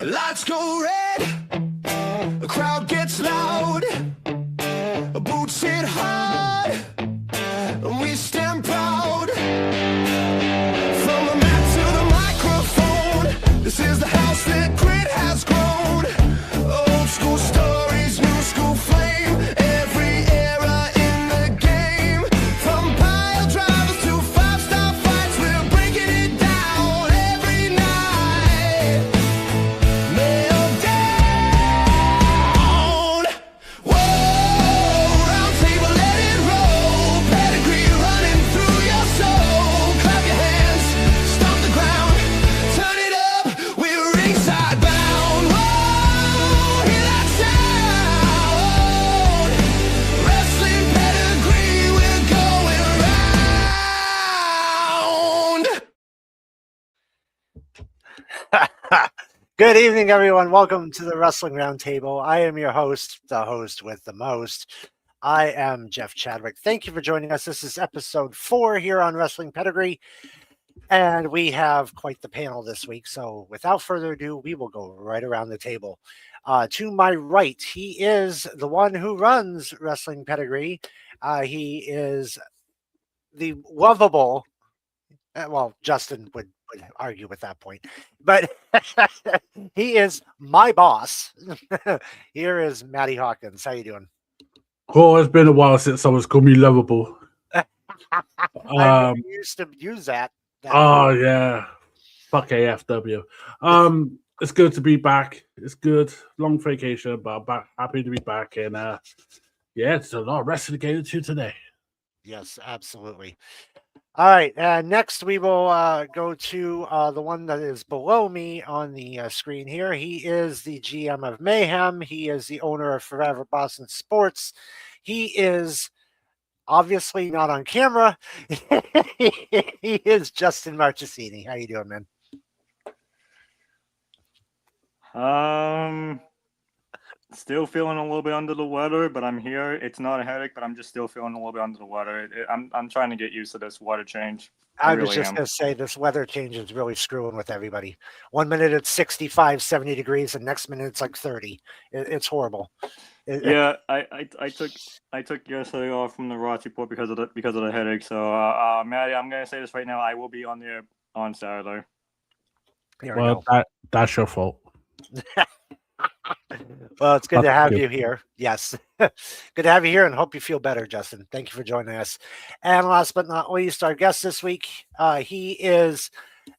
Lights go red, the crowd gets loud, boots hit hard, and we stand proud. From the mat to the microphone, this is the house that grit has grown. Old school stories, new school flame, every era in the game. From pile drivers to five-star fights, we're breaking it down every night. Nail down. Whoa, Roundtable, let it roll. Pedigree running through your soul. Clap your hands, stomp the ground, turn it up, we're ringside bound. Whoa, hear that sound. Wrestling pedigree, we're going round. Good evening, everyone. Welcome to the Wrestling Roundtable. I am your host, the host with the most. I am Jeff Chadwick. Thank you for joining us. This is episode 4 here on Wrestling Pedigree, and we have quite the panel this week. So without further ado, we will go right around the table. To my right, he is the one who runs Wrestling Pedigree. He is the lovable, well, Justin would argue with that point, but he is my boss. Here is Matty Hawkins. How you doing? Well, it's been a while since someone's called me lovable. I used to use that. Oh yeah, fuck AFW. It's good to be back. It's good. Long vacation, but I'm back. Happy to be back. And yeah, it's a lot of wrestling to get into today. Yes, absolutely. All right. Next, we will go to the one that is below me on the screen here. He is the GM of Mayhem. He is the owner of Forever Boston Sports. He is obviously not on camera. He is Justin Marchesini. How you doing, man? Still feeling a little bit under the weather, but I'm here. It's not a headache, but I'm just still feeling a little bit under the weather. I'm trying to get used to this weather change. I was just going to say this weather change is really screwing with everybody. 1 minute it's 65, 70 degrees, and next minute it's like 30. It's horrible. Yeah, I took yesterday off from the Ross report because of the headache. So, Maddie, I'm going to say this right now. I will be on there on Saturday. Well, that's your fault. Well, it's good to have you here. Yes. Good to have you here and hope you feel better, Justin. Thank you for joining us. And last but not least, our guest this week, he is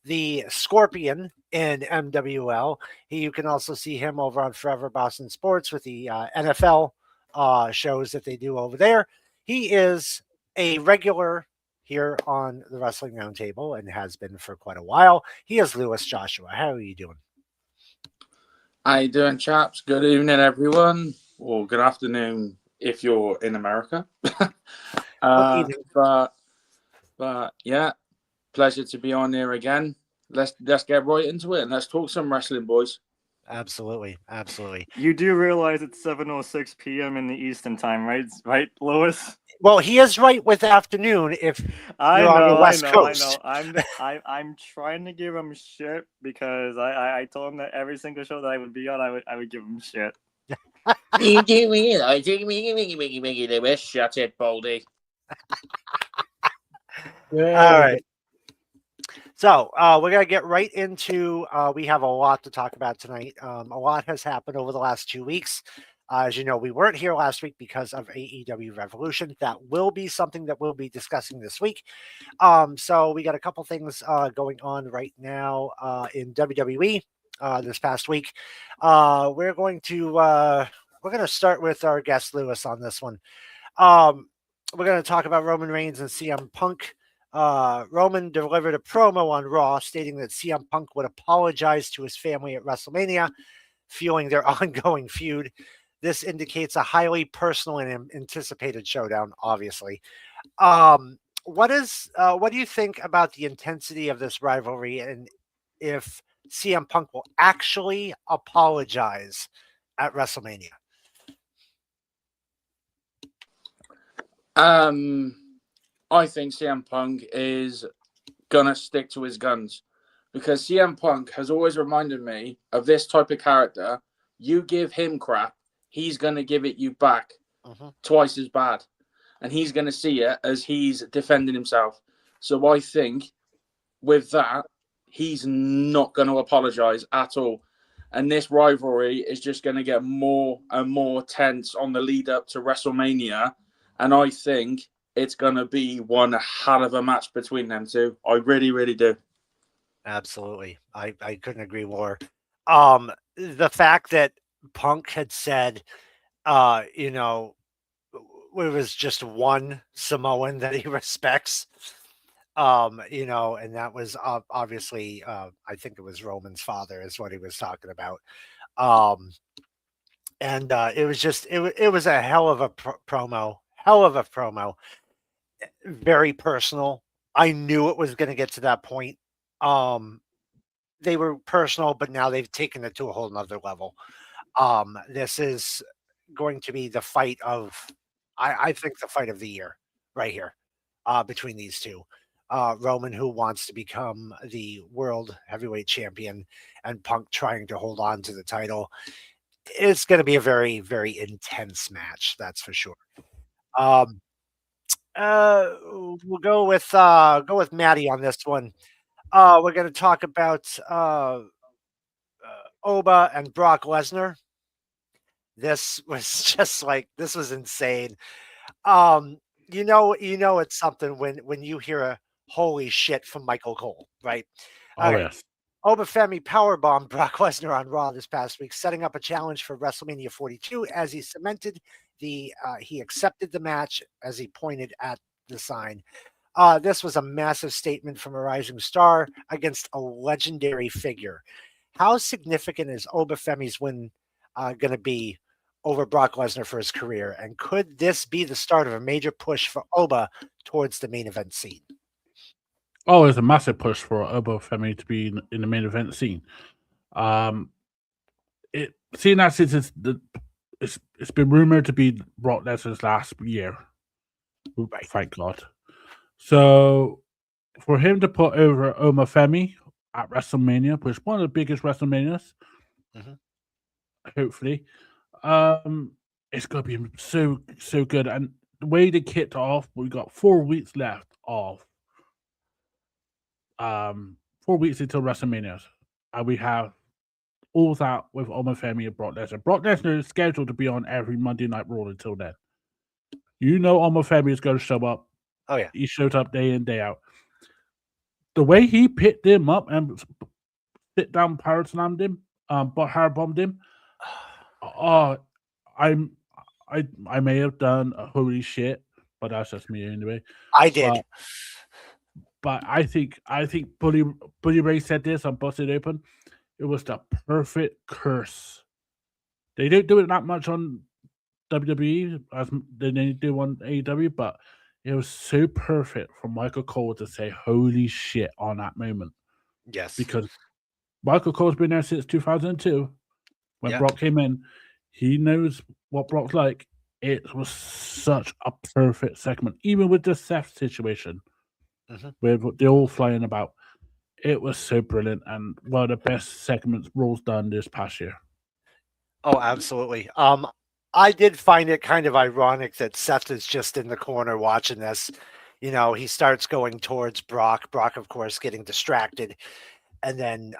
the Scorpion in MWL. You can also see him over on Forever Boston Sports with the NFL shows that they do over there. He is a regular here on the Wrestling Roundtable and has been for quite a while. He is Lewis Joshua. How are you doing? How you doing, chaps? Good evening, everyone, or good afternoon if you're in America. But yeah, pleasure to be on there again. Let's get right into it and let's talk some wrestling, boys. Absolutely. You do realize it's 7:06 p.m. in the Eastern time, right, Lois? Well, he is right with afternoon if you're on the West Coast. I'm trying to give him shit because I told him that every single show that I would be on, I would give him shit. You do realize Lewis, shut it, Baldy. Yeah. All right. So we're going to get right into, we have a lot to talk about tonight. A lot has happened over the last 2 weeks. As you know, we weren't here last week because of AEW Revolution. That will be something that we'll be discussing this week. So we got a couple things going on right now in WWE this past week. We're going to start with our guest Lewis on this one. We're going to talk about Roman Reigns and CM Punk. Roman delivered a promo on Raw stating that CM Punk would apologize to his family at WrestleMania, fueling their ongoing feud. This indicates a highly personal and anticipated showdown, obviously. What do you think about the intensity of this rivalry and if CM Punk will actually apologize at WrestleMania? I think CM Punk is gonna stick to his guns because CM Punk has always reminded me of this type of character. You give him crap, he's going to give it you back twice as bad. And he's going to see it as he's defending himself. So I think with that, he's not going to apologize at all. And this rivalry is just going to get more and more tense on the lead up to WrestleMania. And I think it's going to be one hell of a match between them two. I really, really do. Absolutely. I couldn't agree more. The fact that Punk had said, you know, it was just one Samoan that he respects, you know, and that was obviously, I think it was Roman's father is what he was talking about. And it was just, it was a hell of a promo, very personal. I knew it was going to get to that point. They were personal, but now they've taken it to a whole nother level. This is going to be the fight of, I think the fight of the year right here, between these two. Roman, who wants to become the world heavyweight champion, and Punk trying to hold on to the title. It's going to be a very, very intense match. That's for sure. We'll go with Maddie on this one. We're going to talk about Oba and Brock Lesnar. This was just like, this was insane. You know, it's something when you hear a holy shit from Michael Cole, right? Oh, Okay. yes. Obafemi powerbombed Brock Lesnar on Raw this past week, setting up a challenge for WrestleMania 42 as he cemented he accepted the match as he pointed at the sign. This was a massive statement from a rising star against a legendary figure. How significant is Obafemi's win going to be over Brock Lesnar for his career? And could this be the start of a major push for Oba towards the main event scene? Oh, it's a massive push for Obafemi to be in the main event scene. Seeing that since it's been rumored to be Brock Lesnar's last year. Right. Thank God. So for him to put over Obafemi at WrestleMania, which is one of the biggest WrestleManias, hopefully, it's going to be so good. And the way they kicked off, we got 4 weeks left of 4 weeks until WrestleMania, and we have all that with Obafemi and Brock Lesnar. Brock Lesnar is scheduled to be on every Monday Night Raw until then. You know Obafemi is going to show up. Oh yeah, he showed up day in, day out. The way he picked him up and sit down power slammed him, but hard bombed him. I may have done a holy shit, but that's just me anyway. I did. But I think Bully Ray said this on Busted Open. It was the perfect curse. They don't do it that much on WWE as they do on AEW, but it was so perfect for Michael Cole to say "holy shit" on that moment. Yes, because Michael Cole's been there since 2002 when Brock came in. He knows what Brock's like. It was such a perfect segment, even with the Seth situation, where they're all flying about. It was so brilliant and one of the best segments Raw's done this past year. Oh, absolutely. I did find it kind of ironic that Seth is just in the corner watching this. You know, he starts going towards Brock. Brock, of course, getting distracted, and then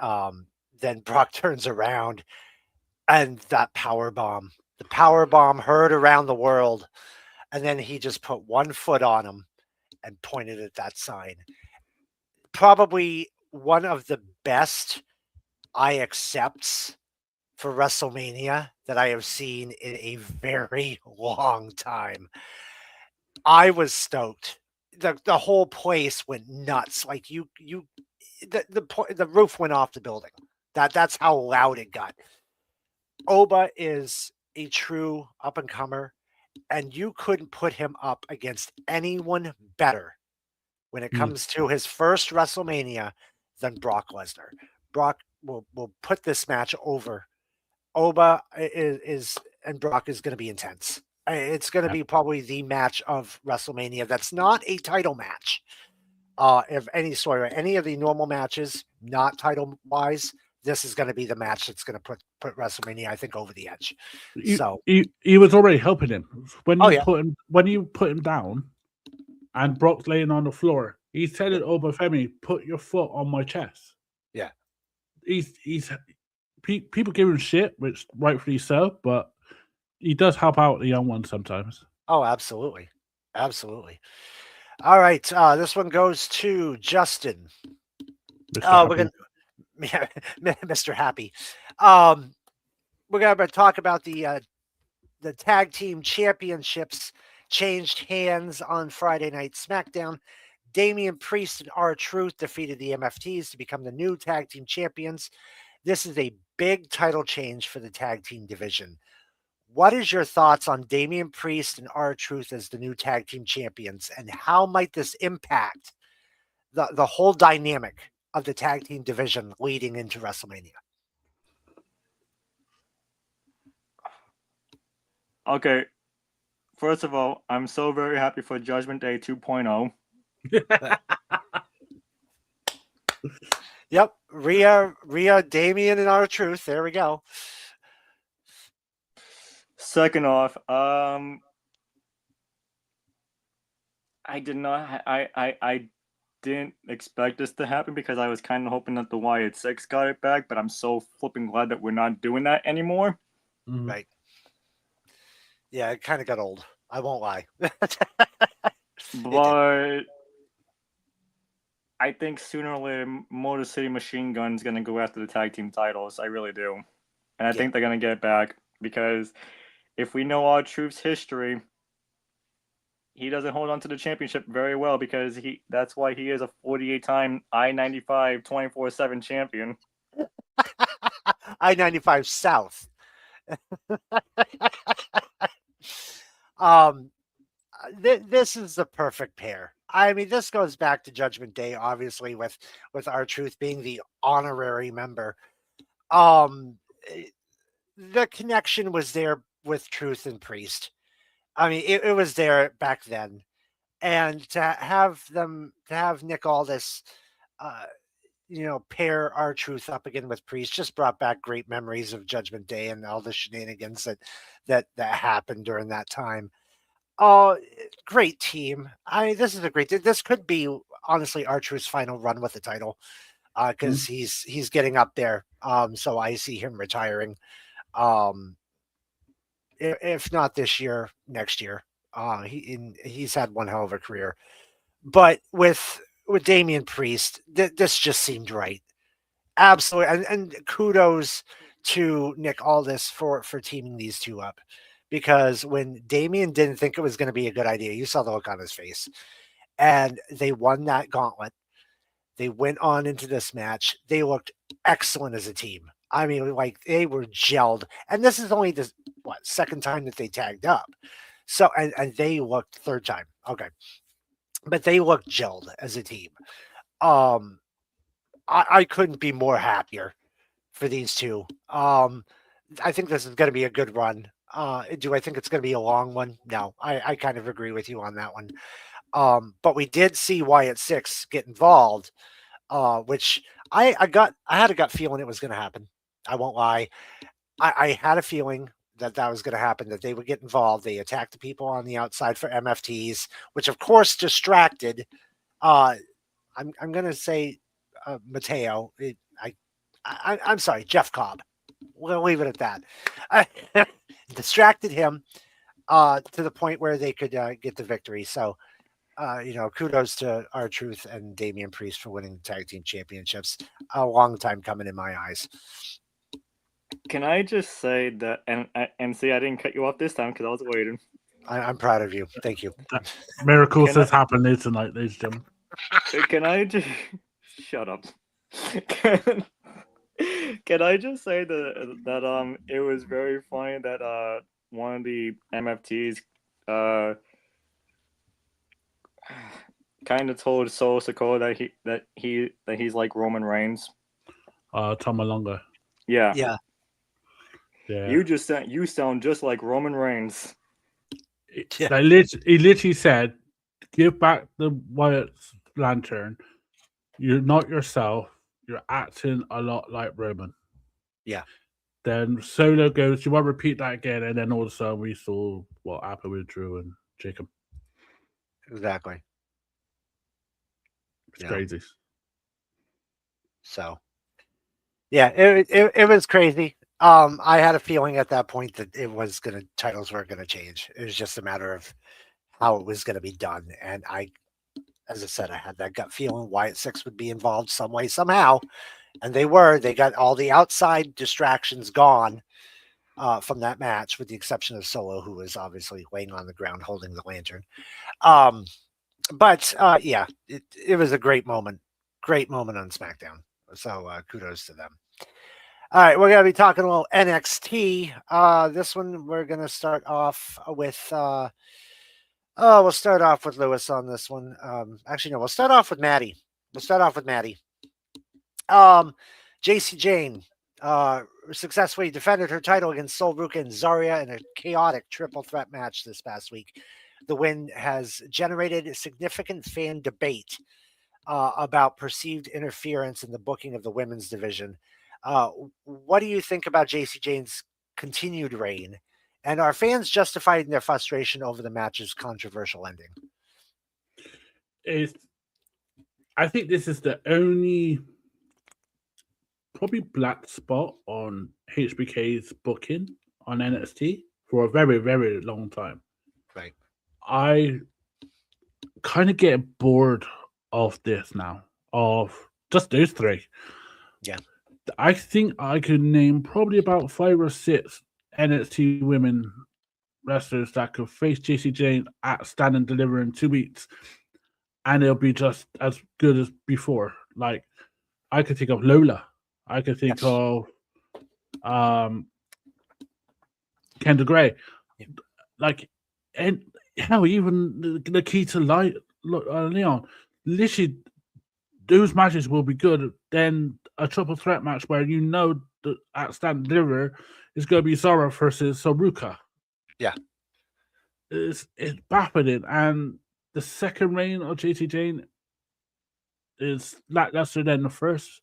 Brock turns around, and that the power bomb heard around the world, and then he just put one foot on him and pointed at that sign. Probably one of the best I accepts for WrestleMania that I have seen in a very long time. I was stoked. The whole place went nuts. Like the roof went off the building. That's how loud it got. Oba is a true up and comer, and you couldn't put him up against anyone better when it comes to his first WrestleMania than Brock Lesnar. Brock will put this match over. Oba is and Brock is going to be intense. It's going to be probably the match of WrestleMania that's not a title match of any sort. Any of the normal matches, not title wise, this is going to be the match that's going to put WrestleMania, I think, over the edge. He was already helping him when you put him down, and Brock's laying on the floor. He's telling Obafemi, "Put your foot on my chest." Yeah, he's people give him shit, which rightfully so, but he does help out the young ones sometimes. Oh, absolutely, absolutely. All right, this one goes to Justin. We're gonna, Mr. Happy. We're gonna talk about the tag team championships changed hands on Friday Night SmackDown. Damian Priest and R-Truth defeated the MFTs to become the new tag team champions. This is a big title change for the tag team division. What is your thoughts on Damian Priest and R-Truth as the new tag team champions, and how might this impact the whole dynamic of the tag team division leading into WrestleMania? Okay. First of all, I'm so very happy for Judgment Day 2.0. Yep. Rhea, Damian, and R-Truth. There we go. Second off, I didn't expect this to happen because I was kind of hoping that the Wyatt Six got it back, but I'm so flipping glad that we're not doing that anymore. Mm-hmm. Right. Yeah, it kind of got old. I won't lie. But I think sooner or later, Motor City Machine Gun's going to go after the tag team titles. I really do. And I think they're going to get it back because if we know R-Truth's history, he doesn't hold on to the championship very well because that's why he is a 48-time I-95 24/7 champion. I-95 South. This is the perfect pair. I mean, this goes back to Judgment Day, obviously, with R-Truth being the honorary member. The connection was there with Truth and Priest. I mean, it was there back then. And to have Nick Aldis, pair R-Truth up again with Priest just brought back great memories of Judgment Day and all the shenanigans that happened during that time. Oh, great team. This is a great. This could be honestly R-Truth's final run with the title, because he's getting up there. So I see him retiring. If not this year, next year. He's had one hell of a career, but with Damian Priest, this just seemed right. Absolutely, and kudos to Nick Aldis for teaming these two up. Because when Damian didn't think it was going to be a good idea, you saw the look on his face. And they won that gauntlet. They went on into this match. They looked excellent as a team. I mean, like, they were gelled. And this is only the second time that they tagged up. So, and they looked third time. Okay. But they looked gelled as a team. I couldn't be more happier for these two. I think this is going to be a good run. Do I think it's going to be a long one? No, I kind of agree with you on that one. But we did see Wyatt Six get involved, which I had a gut feeling it was going to happen. I won't lie. I had a feeling that was going to happen, that they would get involved. They attacked the people on the outside for MFTs, which of course distracted. I'm going to say Mateo. I'm sorry, Jeff Cobb. We'll leave it at that. Distracted him to the point where they could get the victory. So, kudos to R-Truth and Damian Priest for winning the tag team championships. A long time coming in my eyes. Can I just say that, and see, I didn't cut you off this time because I was waiting. I'm proud of you. Thank you. Miracles has happened tonight, ladies and gentlemen. Can I just shut up? Can I just say that it was very funny that one of the MFTs kind of told Solo Sikoa that he's like Roman Reigns. Tomalonga. Yeah. You sound just like Roman Reigns. Yeah. He literally said, "Give back the Wyatt lantern. You're not yourself. you're acting a lot like Roman. Yeah. Then Solo goes, you want to repeat that again? And then all of a sudden we saw what happened with Drew and Jacob. Exactly. It's crazy. So, yeah, it was crazy. I had a feeling at that point that titles weren't gonna change. It was just a matter of how it was gonna be done. And as I said, I had that gut feeling Wyatt Six would be involved some way, somehow. And they were. They got all the outside distractions gone from that match, with the exception of Solo, who was obviously laying on the ground holding the lantern. But yeah, it was a great moment on SmackDown. So kudos to them. All right, we're going to be talking a little NXT. This one we're going to start off with. We'll start off with Lewis on this one. Actually, no, we'll start off with Maddie. JC Jane successfully defended her title against Sol Ruca and Zarya in a chaotic triple threat match this past week. The win has generated significant fan debate about perceived interference in the booking of the women's division. What do you think about JC Jane's continued reign? And are fans justified in their frustration over the match's controversial ending? I think this is the only probably black spot on HBK's booking on NXT for a very, very long time. Right. I kind of get bored of this now, of just those three. Yeah. I think I could name probably about 5 or 6 NXT women wrestlers that could face JC Jane at Stand and Deliver in 2 weeks, and it'll be just as good as before. Like, I could think of Lola. I could think of Kendra Gray. Yeah. Like, and hell, even Nikita Leon. Literally, those matches will be good. Then a triple threat match where you know that at Stand and Deliver is going to be Zara versus Saruka. Yeah. It's baffling. And the second reign of JC Jane is lackluster than the first,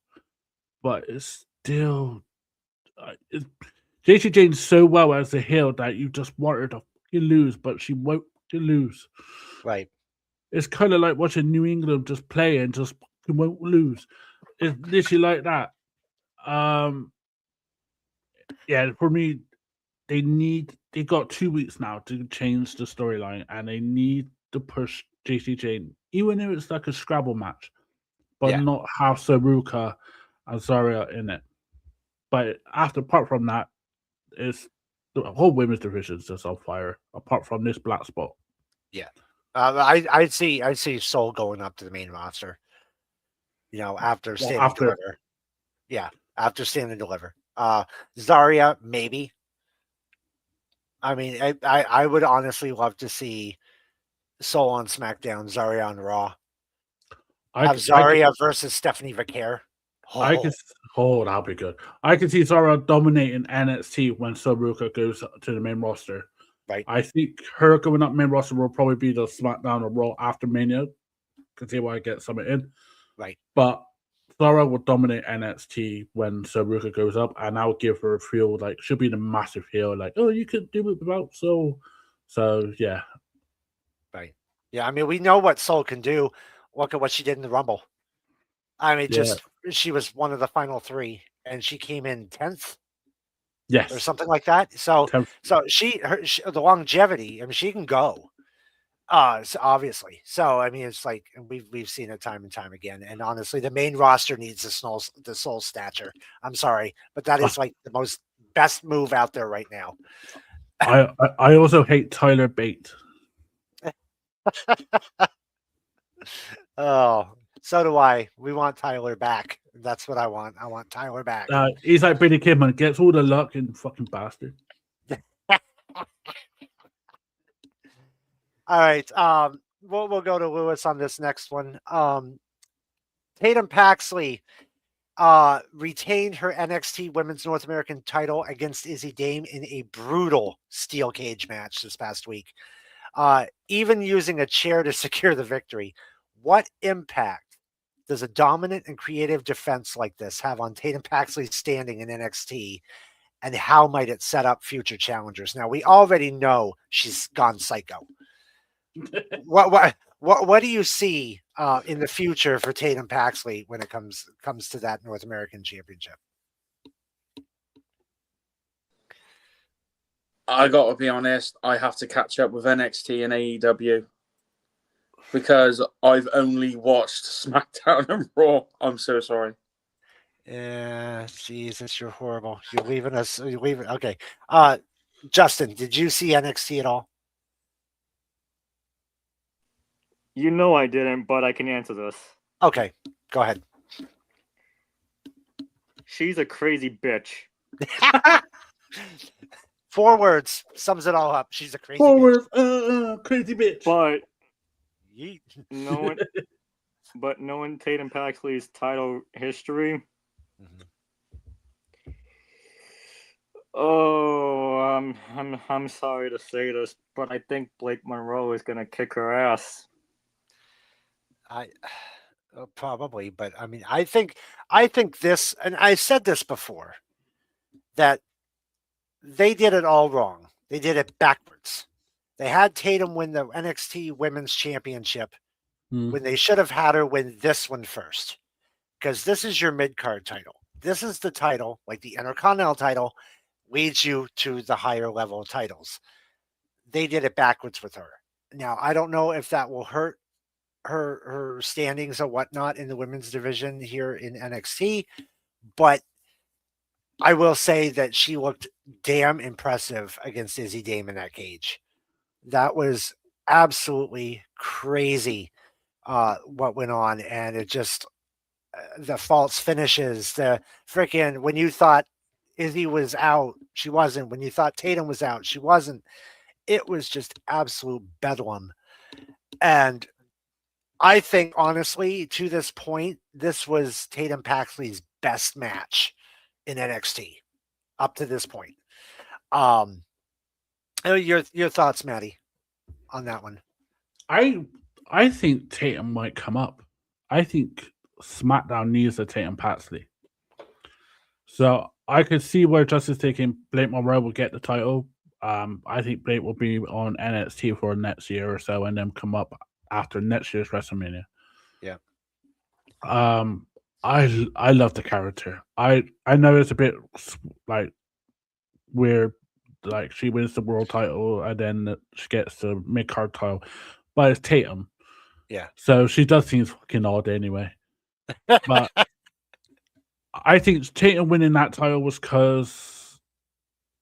but it's still JC Jane's so well as a heel that you just want her to lose, but she won't lose. Right. It's kind of like watching New England just play and just won't lose. It's literally like that. Yeah, for me, they got 2 weeks now to change the storyline, and they need to push JC Jane, even if it's like a Scrabble match, but not have Saruka and Zarya in it. But apart from that, it's the whole women's division is just on fire. Apart from this black spot, yeah, I'd see Sol going up to the main roster. You know, after Stand and Deliver. Yeah, after Stand and Deliver. Zarya, maybe. I mean, I would honestly love to see Sol on SmackDown, Zarya on Raw. Have Zarya versus Stephanie Vaquer. That'll be good. I can see Zara dominating NXT when Saruka goes to the main roster. Right. I think her going up main roster will probably be the SmackDown or Raw after Mania. Can see why I get something in. Right. But Zara will dominate NXT when Saruka goes up, and I'll give her a feel like she'll be the massive heel. Like, oh, you could do it without Sol. So yeah. Right. Yeah. I mean, we know what Sol can do. Look at what she did in the Rumble. I mean, she was one of the final 3, and she came in 10th. Yes. Or something like that. So 10th. So the longevity. I mean, she can go. So obviously. So I mean, it's like we've seen it time and time again. And honestly, the main roster needs the Sol stature. I'm sorry, but that is like the best move out there right now. I also hate Tyler Bate. Oh, so do I. We want Tyler back. That's what I want. I want Tyler back. He's like Billy Kidman, gets all the luck and fucking bastard. All right. We'll go to Lewis on this next one. Tatum Paxley retained her NXT Women's North American title against Izzy Dame in a brutal steel cage match this past week, even using a chair to secure the victory. What impact does a dominant and creative defense like this have on Tatum Paxley's standing in NXT, and how might it set up future challengers? Now, we already know she's gone psycho. What do you see in the future for Tatum Paxley when it comes to that North American Championship? I got to be honest, I have to catch up with NXT and AEW because I've only watched SmackDown and Raw. I'm so sorry. Yeah, Jesus, you're horrible. You're leaving us. You're leaving. Okay. Justin, did you see NXT at all? You know I didn't, but I can answer this. Okay, go ahead. She's a crazy bitch. 4 words sums it all up. She's a crazy Forward, bitch. crazy bitch. But Yeet. knowing Tatum Paxley's title history, I'm sorry to say this, but I think Blake Monroe is gonna kick her ass. Probably, but I mean, I think this, and I said this before, that they did it all wrong. They did it backwards. They had Tatum win the NXT Women's Championship when they should have had her win this one first, because this is your mid-card title. This is the title, like the Intercontinental title, leads you to the higher level titles. They did it backwards with her. Now, I don't know if that will hurt her standings or whatnot in the women's division here in NXT, but I will say that she looked damn impressive against Izzy Dame in that cage. That was absolutely crazy what went on, and it just the false finishes, the freaking when you thought Izzy was out, she wasn't. When you thought Tatum was out, she wasn't. It was just absolute bedlam. And I think, honestly, to this point, this was Tatum Paxley's best match in NXT up to this point. Your thoughts, Maddie, on that one? I think Tatum might come up. I think SmackDown needs a Tatum Paxley. So I could see where Justice taking Blake Monroe will get the title. I think Blake will be on NXT for next year or so, and then come up after next year's WrestleMania. Yeah. I love the character. I know it's a bit like weird, like she wins the world title and then she gets the mid card title, but it's Tatum. Yeah. So she does things fucking odd anyway. But I think Tatum winning that title was because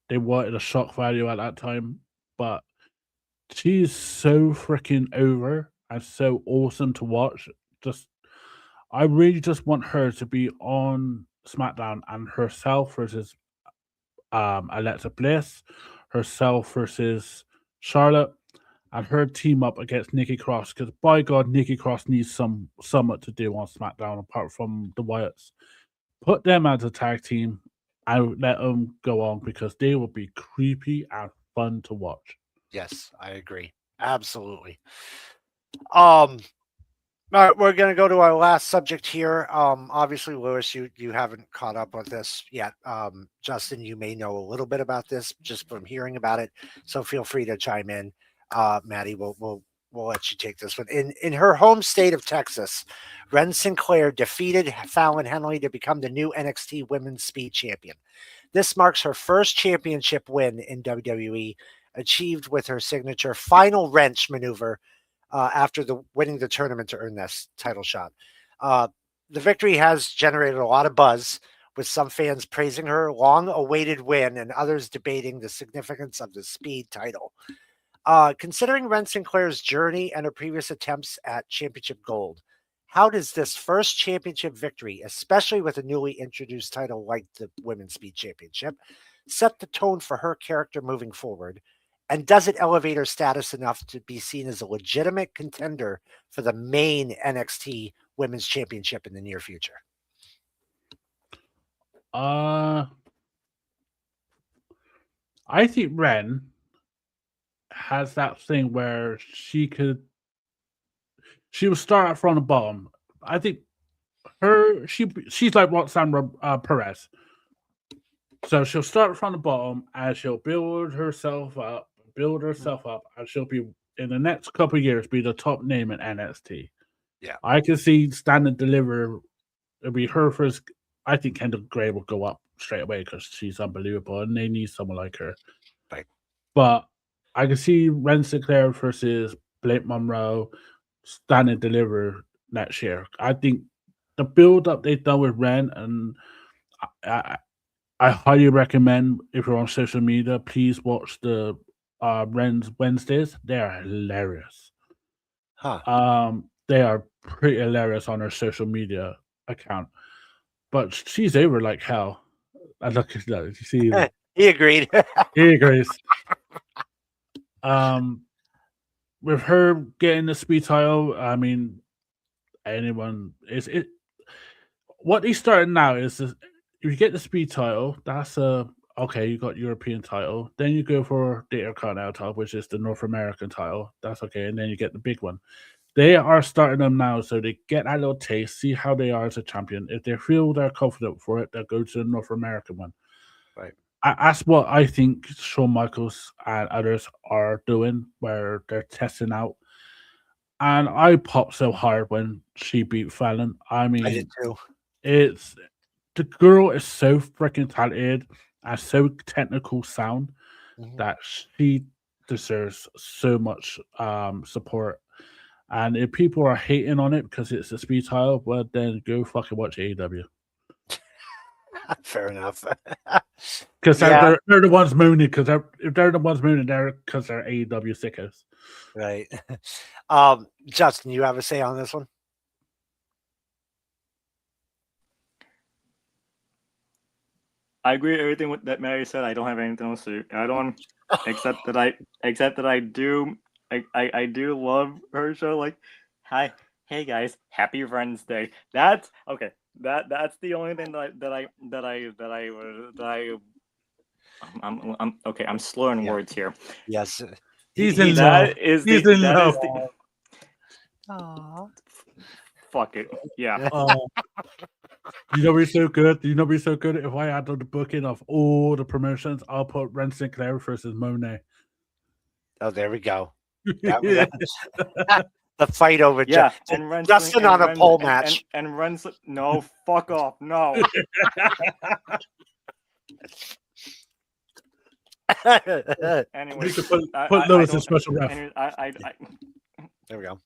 they wanted a shock value at that time. But she's so freaking over and so awesome to watch. I really just want her to be on SmackDown and herself versus Alexa Bliss, herself versus Charlotte, and her team up against Nikki Cross. Because by God, Nikki Cross needs somewhat to do on SmackDown apart from the Wyatts. Put them as a tag team and let them go on because they will be creepy and fun to watch. Yes, I agree. Absolutely. All right, we're going to go to our last subject here. Obviously, Lewis, you haven't caught up with this yet. Justin, you may know a little bit about this just from hearing about it, so feel free to chime in. Maddie, we'll let you take this one. In her home state of Texas, Ren Sinclair defeated Fallon Henley to become the new NXT Women's Speed Champion. This marks her first championship win in WWE, achieved with her signature final wrench maneuver after winning the tournament to earn this title shot. The victory has generated a lot of buzz, with some fans praising her long-awaited win and others debating the significance of the Speed title. Considering Ren Sinclair's journey and her previous attempts at championship gold, how does this first championship victory, especially with a newly introduced title like the Women's Speed Championship, set the tone for her character moving forward? And does it elevate her status enough to be seen as a legitimate contender for the main NXT Women's Championship in the near future? I think Ren has that thing where she will start from the bottom. I think she's like Roxanne Perez. So she'll start from the bottom and she'll build herself up, and she'll be in the next couple of years be the top name in NXT. Yeah, I can see Stand and Deliver. It'll be her first. I think Kendall Gray will go up straight away because she's unbelievable, and they need someone like her. right. But I can see Ren Sinclair versus Blake Monroe, Stand and Deliver next year. I think the build up they've done with Ren, and I highly recommend if you're on social media, please watch the Ren's Wednesdays. They are hilarious. They are pretty hilarious on her social media account. But she's over like hell. I look at that. You see, He agreed. he agrees. With her getting the speed title, I mean, anyone is it. What he's starting now is this, if you get the speed title, that's okay. You got European title, then you go for the Intercontinental title, which is the North American title. That's okay, and then you get the big one. They are starting them now, so they get that little taste, see how they are as a champion. If they feel they're confident for it, they'll go to the North American one. Right. That's what I think Shawn Michaels and others are doing, where they're testing out. And I popped so hard when she beat Fallon. I mean, I did too. it's the girl is so freaking talented and so technical sound that she deserves so much support. And if people are hating on it because it's a speed title, well, then go fucking watch AEW. Fair enough. Because they're the ones mooning. Because if they're the ones mooning, they're because they're AEW sickos. Right. Justin, you have a say on this one? I agree with everything that Mary said. I don't have anything else to add on, except that I do love her show. Like, hey guys, happy Friends Day. That's okay. That's the only thing I'm okay. I'm slurring words here. Yes, he's in love. He's in love. Fuck it. Yeah. You know we're so good. You know we're so good. If I add on the booking of all the promotions, I'll put Ren Sinclair versus Monet. Oh, there we go. The fight over and Justin on a pole match. And runs no, fuck off. No. Anyway, we could put Lewis in special ref. There we go.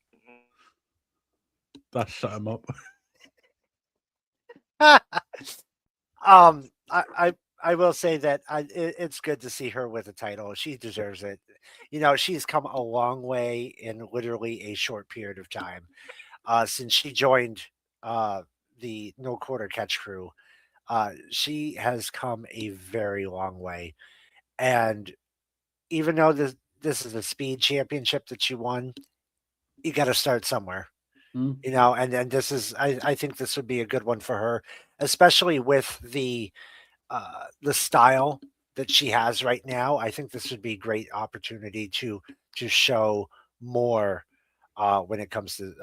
That shut him up. I will say that it's good to see her with a title. She deserves it. You know, she's come a long way in literally a short period of time. Since she joined the No Quarter Catch crew, she has come a very long way. And even though this is a speed championship that she won, you got to start somewhere. You know, and this is I think this would be a good one for her, especially with the style that she has right now. I think this would be a great opportunity to show more when it comes to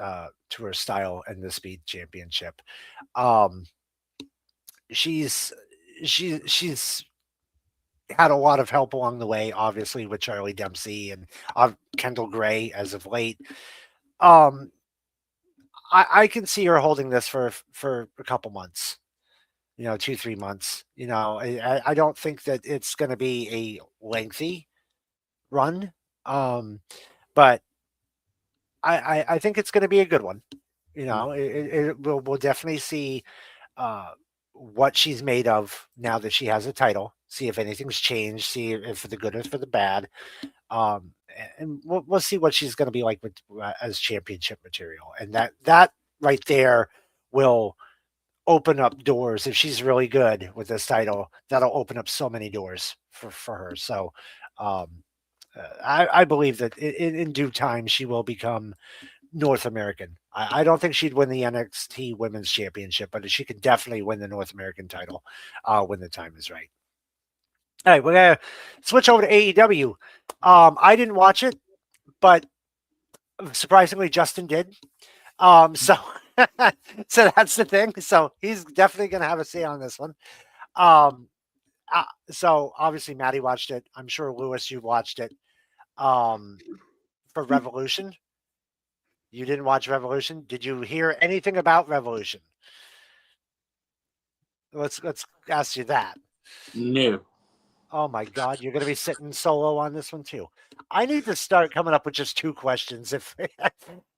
her style and the speed championship. She's had a lot of help along the way, obviously with Charlie Dempsey and Kendall Gray as of late. I can see her holding this for a couple months, 2-3 months. I don't think that it's going to be a lengthy run, but I think it's going to be a good one. We'll definitely see what she's made of now that she has a title. See if anything's changed. See if for the good or for the bad. And we'll see what she's going to be like with as championship material, and that right there will open up doors. If she's really good with this title, that'll open up so many doors for her. So I believe that in due time she will become North American. I don't think she'd win the NXT Women's Championship, but she could definitely win the North American title when the time is right. All right, we're gonna switch over to AEW. I didn't watch it, but surprisingly, Justin did. So So that's the thing. So he's definitely going to have a say on this one. Um, so obviously Maddie watched it. I'm sure Lewis, you watched it. For Revolution, you didn't watch Revolution. Did you hear anything about Revolution? Let's ask you that. No. Oh my God, you're going to be sitting solo on this one too. I need to start coming up with just 2 questions. If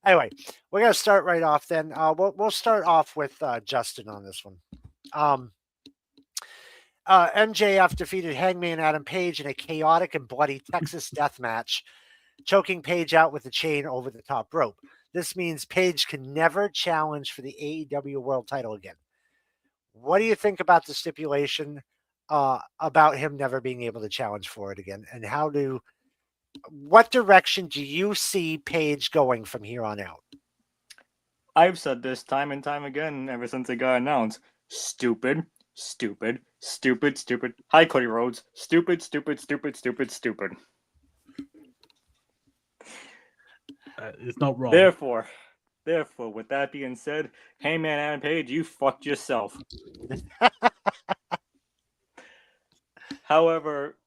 anyway, we're going to start right off. Then we'll start off with Justin on this one. MJF defeated Hangman Adam Page in a chaotic and bloody Texas death match, choking Page out with a chain over the top rope. This means Page can never challenge for the AEW World Title again. What do you think about the stipulation? About him never being able to challenge for it again, and what direction do you see Page going from here on out? I've said this time and time again ever since it got announced. Stupid. Hi, Cody Rhodes. Stupid. It's not wrong. Therefore, with that being said, hey man, Adam Page, you fucked yourself. However,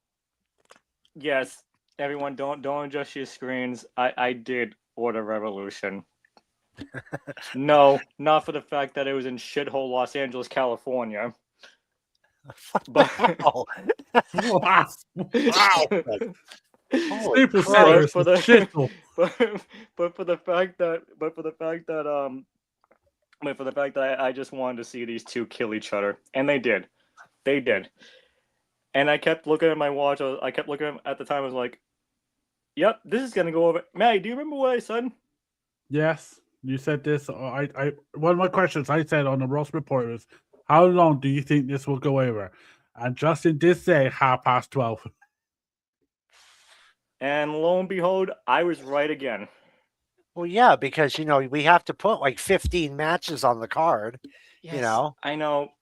yes, everyone, don't adjust your screens. I did order Revolution. No, not for the fact that it was in shithole Los Angeles, California. But Wow. Holy Staples crap. Center is a shithole. but for the fact that I just wanted to see these two kill each other, and they did. And I kept looking at my watch. I kept looking at the time. I was like, "Yep, this is gonna go over." Maddie, do you remember what I said? Yes, you said this. I one of my questions I said on the Ross report was, "How long do you think this will go over?" And Justin did say 12:30. And lo and behold, I was right again. Well, yeah, because we have to put like 15 matches on the card. Yes, I know,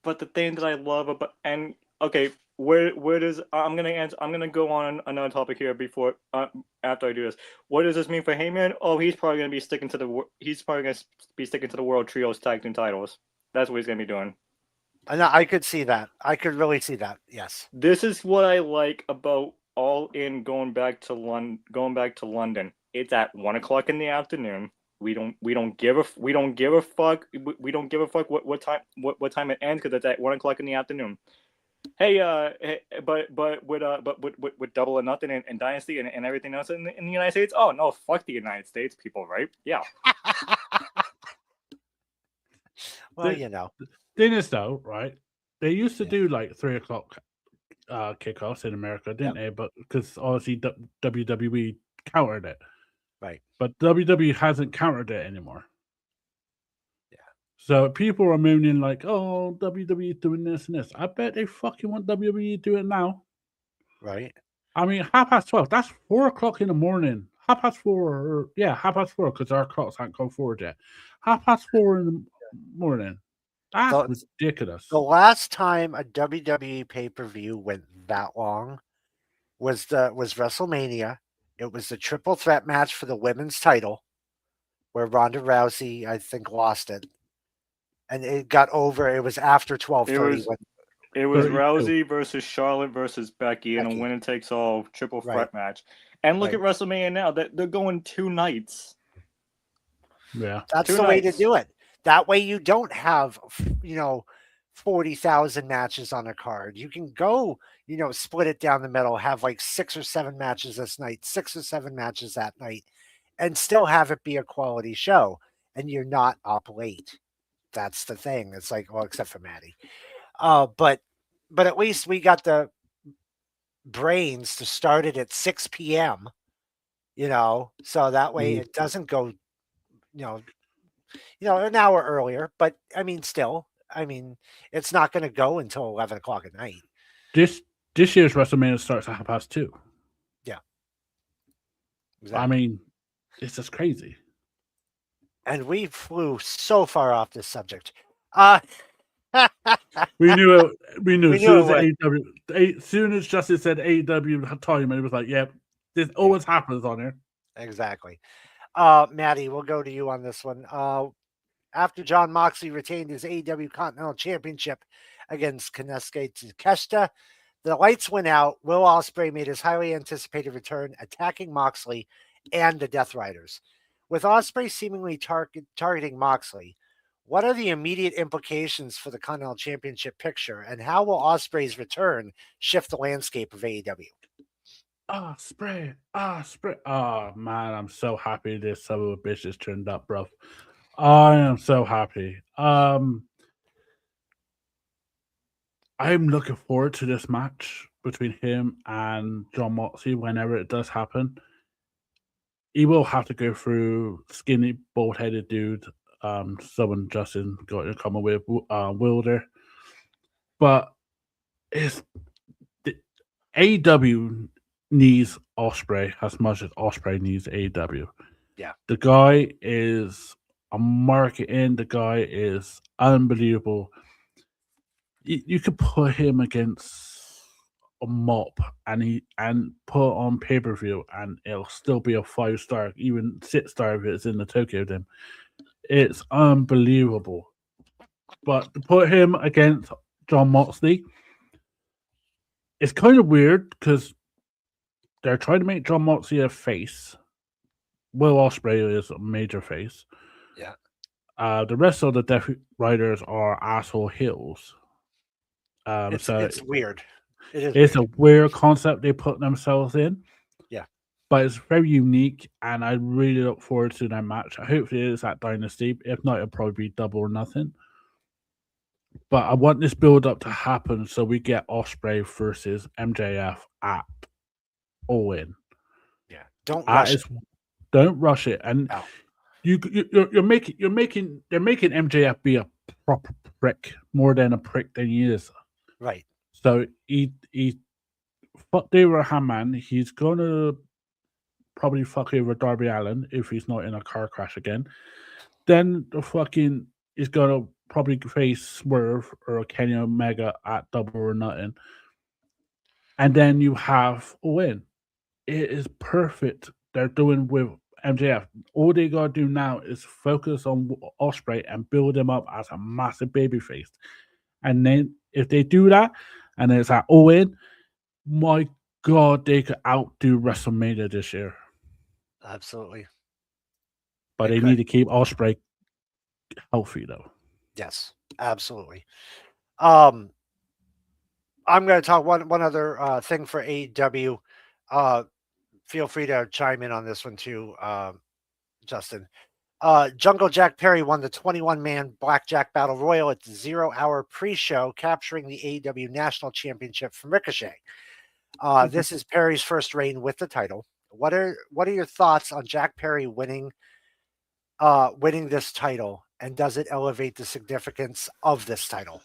but the thing that I love about okay, where does I'm gonna go on another topic here before after I do this. What does this mean for Heyman? Oh, he's probably gonna be sticking to the World Trios Tag Team titles. That's what he's gonna be doing. I could see that. I could really see that. Yes. This is what I like about All In going back to London. It's at 1:00 in the afternoon. We don't give a fuck. We don't give a fuck what time it ends because it's at 1:00 in the afternoon. Hey, but with Double or Nothing and Dynasty and everything else in the United States. Oh no, fuck the United States people, right? Yeah. Well, Thing is though, right? They used to do like 3:00 kickoffs in America, didn't they? But because obviously WWE countered it, right? But WWE hasn't countered it anymore. Yeah. So people are mooning like, "Oh, WWE doing this and this." I bet they fucking want WWE to do it now, right? I mean, 12:30. That's 4:00 in the morning. 4:30, 4:30 because our clocks haven't gone forward yet. 4:30 in the morning. That's ridiculous. The last time a WWE pay-per-view went that long was WrestleMania. It was the triple threat match for the women's title where Ronda Rousey, I think, lost it. And it got over. It was after 12:30. It was Rousey versus Charlotte versus Becky in a winner-takes-all triple threat match. And look at WrestleMania now. They're going 2 nights. Yeah. That's the way to do it. That way you don't have, 40,000 matches on a card. You can go, split it down the middle, have like 6 or 7 matches this night, 6 or 7 matches that night, and still have it be a quality show. And you're not up late. That's the thing. It's like, well, except for Maddie. But at least we got the brains to start it at 6 p.m., so that way it doesn't go, an hour earlier, but I mean, still, it's not going to go until 11 o'clock at night. This year's WrestleMania starts at 2:30. Yeah. Exactly. I mean, it's just crazy. And we flew so far off this subject. We knew it. As soon as Justin said AEW time, it was like, "Yep, this always happens on here." Exactly. Maddie, we'll go to you on this one. after Jon Moxley retained his AEW Continental Championship against Konosuke Takeshita. The lights went out. Will Ospreay made his highly anticipated return, attacking Moxley and the Death Riders. With Ospreay seemingly targeting Moxley, what are the immediate implications for the Continental Championship picture, and how will Ospreay's return shift the landscape of AEW? Ospreay. Oh man, I'm so happy this son of a bitch has turned up, bro. I am so happy. I'm looking forward to this match between him and Jon Moxley whenever it does happen. He will have to go through skinny, bald-headed dude. Someone Justin got in common with Wilder, but it's the AEW needs Ospreay as much as Ospreay needs AEW. Yeah, the guy is a marketing. The guy is unbelievable. You could put him against a mop and put on pay-per-view and it'll still be a 5-star, even 6-star if it's in the Tokyo Dome. It's unbelievable. But to put him against Jon Moxley, it's kind of weird because they're trying to make Jon Moxley a face. Will Ospreay is a major face. Yeah. The rest of the Death Riders are asshole heels. It's weird. It's a weird concept they put themselves in. Yeah. But it's very unique, and I really look forward to that match. Hopefully it's at Dynasty. If not, it'll probably be Double or Nothing. But I want this build-up to happen so we get Ospreay versus MJF at All In. Yeah. Don't rush it. And they're making MJF be a proper prick more than a prick than he is. Right. So he fucked over Hammond. He's gonna probably fuck over Darby Allin if he's not in a car crash again. Then he's gonna probably face Swerve or Kenny Omega at Double or Nothing. And then you have Owen. It is perfect. They're doing with MJF. All they gotta do now is focus on Ospreay and build him up as a massive babyface. And then if they do that, and it's at Owen, my God, they could outdo WrestleMania this year. Absolutely. But they need to keep Ospreay healthy, though. Yes, absolutely. I'm going to talk one other thing for AEW. Feel free to chime in on this one too, Justin. Jungle Jack Perry won the 21-man Blackjack Battle Royal at the 0-hour pre-show, capturing the AEW National Championship from Ricochet. This is Perry's first reign with the title. What are your thoughts on Jack Perry winning this title, and does it elevate the significance of this title?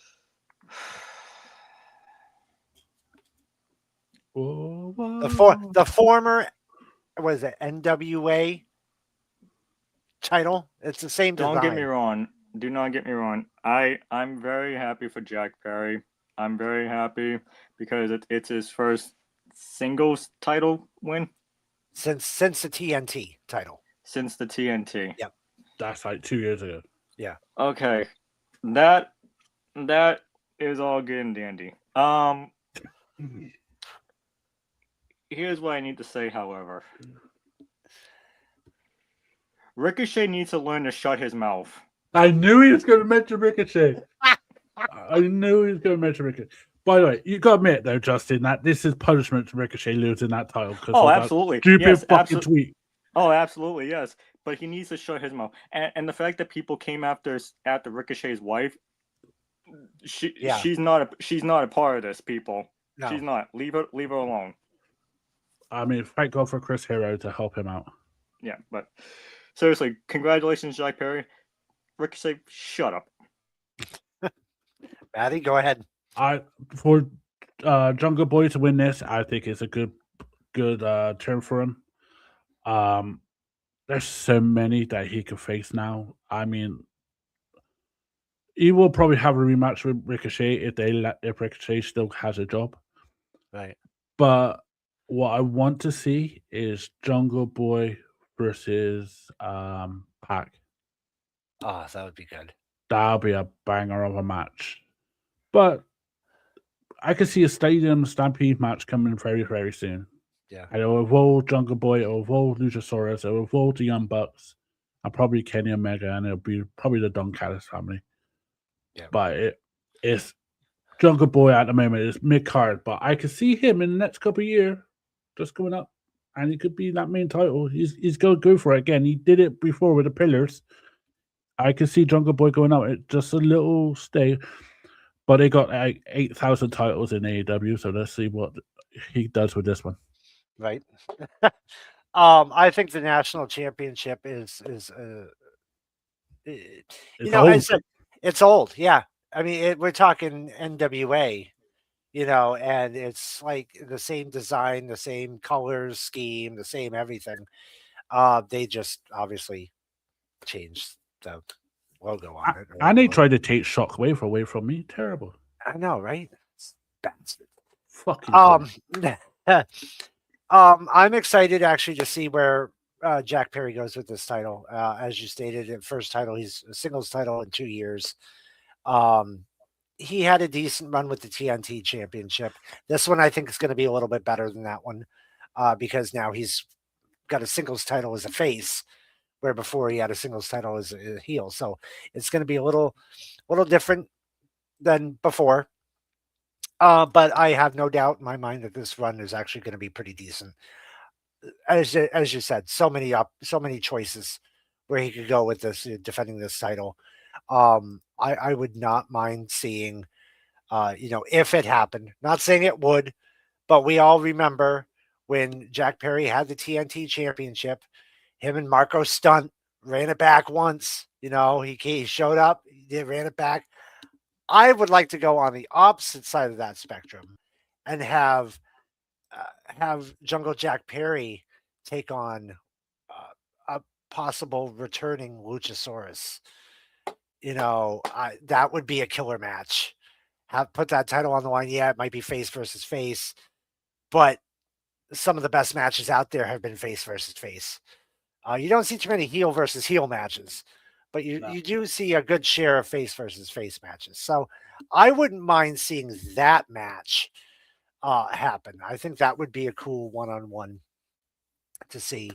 The former, what is it, NWA title? It's the same design. Don't get me wrong. Do not get me wrong. I'm very happy for Jack Perry. I'm very happy because it's his first singles title win since the TNT title. Since the TNT. Yep. That's like 2 years ago. Yeah. Okay. That is all good and dandy. Here's what I need to say, however. Ricochet needs to learn to shut his mouth. I knew he was going to mention Ricochet. I knew he was going to mention Ricochet. By the way, you got to admit, though, Justin, that this is punishment to Ricochet losing that title. Oh, absolutely. Stupid fucking tweet. Oh, absolutely, yes. But he needs to shut his mouth. And the fact that people came after Ricochet's wife, she's not a part of this, people. No. She's not. Leave her alone. I mean, thank God for Chris Hero to help him out. Yeah, but seriously, congratulations, Jack Perry. Ricochet, shut up. Maddie, go ahead. For Jungle Boy to win this, I think it's a good turn for him. There's so many that he could face now. I mean, he will probably have a rematch with Ricochet if Ricochet still has a job. Right. But what I want to see is Jungle Boy versus Pac. Oh, that would be good. That'll be a banger of a match. But I could see a Stadium Stampede match coming very, very soon. Yeah. And it'll involve Jungle Boy, it'll involve Luchasaurus, it'll involve the Young Bucks, and probably Kenny Omega, and it'll be probably the Don Callis family. Yeah. But it's Jungle Boy at the moment. It's mid card, but I could see him in the next couple of years just coming up, and he could be that main title. He's going to go for it again. He did it before with the Pillars. I could see Jungle Boy going up. It just a little stay, but they got like 8,000 titles in AEW, so let's see what he does with this one. Right. I think the national championship is I said, it's old. Yeah. I mean, we're talking NWA, and it's like the same design, the same colors scheme, the same everything. They just obviously changed the logo on it. And they tried to take Shockwave away from me. Terrible. I know, right? Bastard. Fucking. I'm excited actually to see where Jack Perry goes with this title. As you stated, at first title, he's a singles title in 2 years. He had a decent run with the TNT championship. This one I think is going to be a little bit better than that one because now he's got a singles title as a face, where before he had a singles title as a heel. So it's going to be a little different than before. But I have no doubt in my mind that this run is actually going to be pretty decent. As you said, so many choices where he could go with this defending this title. I would not mind seeing, if it happened. Not saying it would, but we all remember when Jack Perry had the TNT championship. Him and Marco Stunt ran it back once. He showed up, he ran it back. I would like to go on the opposite side of that spectrum and have Jungle Jack Perry take on a possible returning Luchasaurus. That would be a killer match. Put that title on the line. Yeah, it might be face versus face, but some of the best matches out there have been face versus face. You don't see too many heel versus heel matches, but you do see a good share of face versus face matches. So I wouldn't mind seeing that match happen. I think that would be a cool one-on-one to see.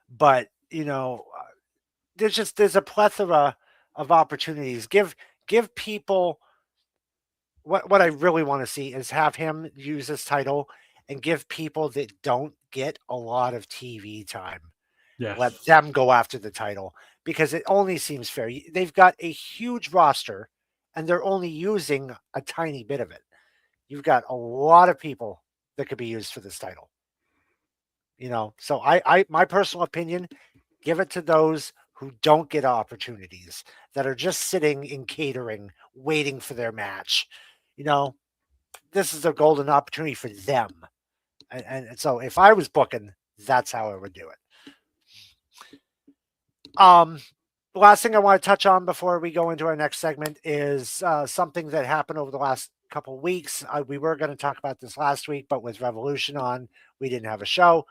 But there's a plethora of opportunities. Give people what I really want to see is have him use this title and give people that don't get a lot of TV time. Yes. Let them go after the title because it only seems fair. They've got a huge roster and they're only using a tiny bit of it. You've got a lot of people that could be used for this title. So my personal opinion, give it to those who don't get opportunities, that are just sitting in catering, waiting for their match. This is a golden opportunity for them. And so if I was booking, that's how I would do it. The last thing I want to touch on before we go into our next segment is something that happened over the last couple of weeks. We were going to talk about this last week, but with Revolution on, we didn't have a show.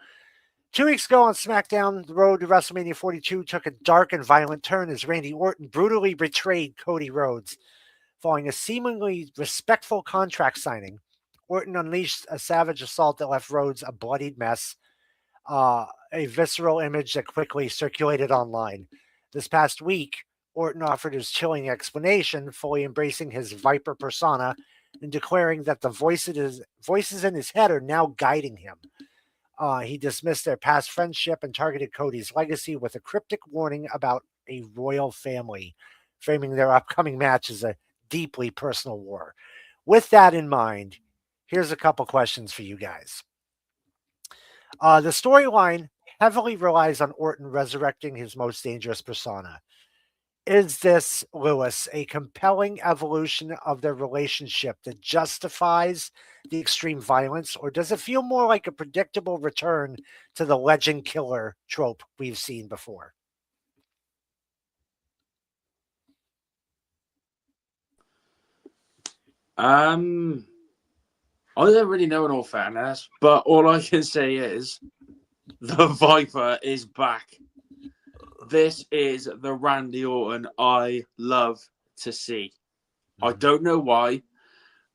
2 weeks ago on SmackDown, the road to WrestleMania 42 took a dark and violent turn as Randy Orton brutally betrayed Cody Rhodes. Following a seemingly respectful contract signing, Orton unleashed a savage assault that left Rhodes a bloodied mess, a visceral image that quickly circulated online. This past week, Orton offered his chilling explanation, fully embracing his Viper persona and declaring that the voices in his head are now guiding him. He dismissed their past friendship and targeted Cody's legacy with a cryptic warning about a royal family, framing their upcoming match as a deeply personal war. With that in mind, here's a couple questions for you guys. The storyline heavily relies on Orton resurrecting his most dangerous persona. Is this, Lewis, a compelling evolution of their relationship that justifies the extreme violence, or does it feel more like a predictable return to the legend killer trope we've seen before? I don't really know in all fairness, but all I can say is the Viper is back. this is the Randy Orton I love to see. I don't know why,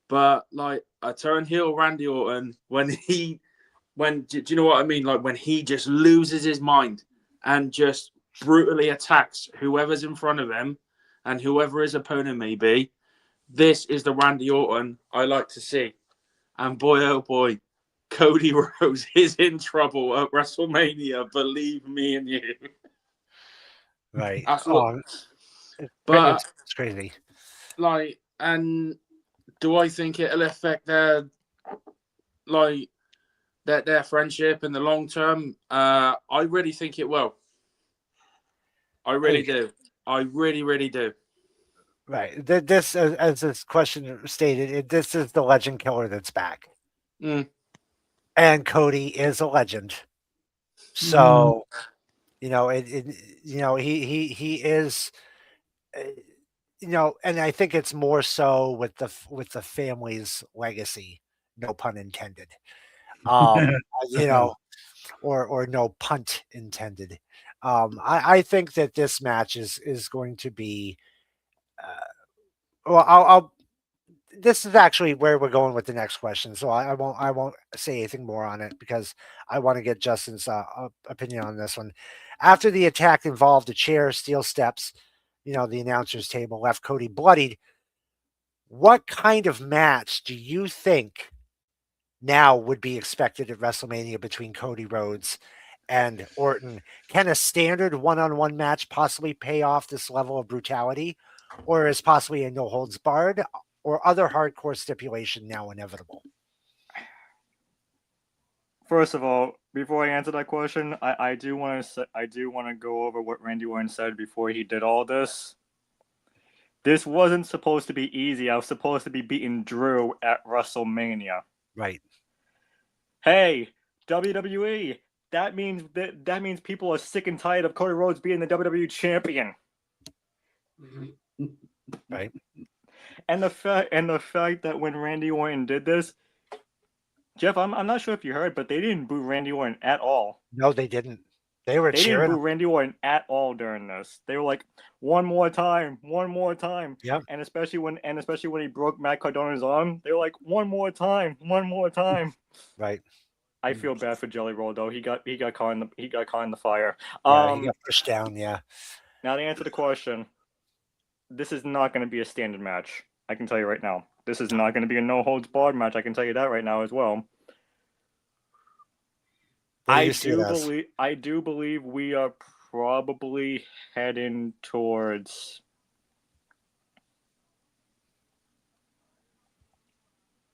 but like I turn heel Randy Orton when do you know what I mean? Like when he just loses his mind and just brutally attacks whoever's in front of him and whoever his opponent may be. This is the Randy Orton I like to see. And boy, oh boy, Cody Rhodes is in trouble at WrestleMania. Believe me and you. Right. That's what, But it's crazy. Like, and do I think it'll affect their friendship in the long term? I really think it will. I really do. I really, really do. Right. This, as this question stated, this is the legend killer that's back. And Cody is a legend. So, he is, and I think it's more so with the family's legacy, no pun intended. Or no punt intended. I think that this match is going to be, this is actually where we're going with the next question. So I won't say anything more on it because I want to get Justin's opinion on this one. After the attack involved a chair, steel steps, the announcer's table, left Cody bloodied. What kind of match do you think now would be expected at WrestleMania between Cody Rhodes and Orton? Can a standard one-on-one match possibly pay off this level of brutality, or is possibly a no holds barred or other hardcore stipulation now inevitable? First of all, before I answer that question, I do want to go over what Randy Orton said before he did all this. This wasn't supposed to be easy. I was supposed to be beating Drew at WrestleMania. Right. Hey, WWE, that means people are sick and tired of Cody Rhodes being the WWE champion. Right. And the fact that when Randy Orton did this, Jeff, I'm not sure if you heard, but they didn't boo Randy Orton at all. No, they didn't. They didn't boo Randy Orton at all during this. They were like, one more time. Yep. And especially when he broke Matt Cardona's arm, they were like, one more time. Right. I feel bad for Jelly Roll though. He got caught in the fire. Yeah, he got pushed down. Yeah. Now to answer the question, this is not going to be a standard match. I can tell you right now. This is not going to be a no holds barred match. I can tell you that right now as well. I do believe we are probably heading towards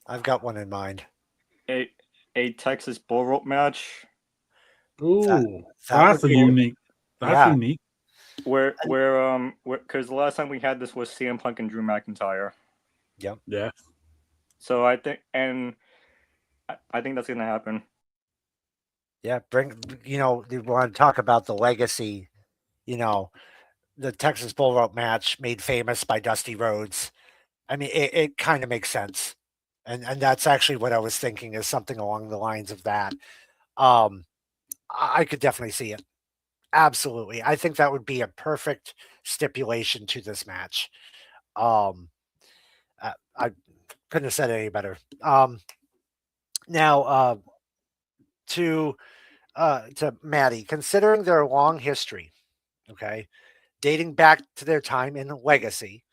I've got one in mind. A Texas bull rope match. Ooh, that's unique. That's unique. Where because the last time we had this was CM Punk and Drew McIntyre. Yep. Yeah. So I think that's gonna happen. Yeah, we want to talk about the legacy, the Texas Bull Rope match made famous by Dusty Rhodes. I mean, it kind of makes sense. And that's actually what I was thinking, is something along the lines of that. I could definitely see it. Absolutely. I think that would be a perfect stipulation to this match. I couldn't have said it any better. Now, to Maddie, considering their long history, okay, dating back to their time in Legacy,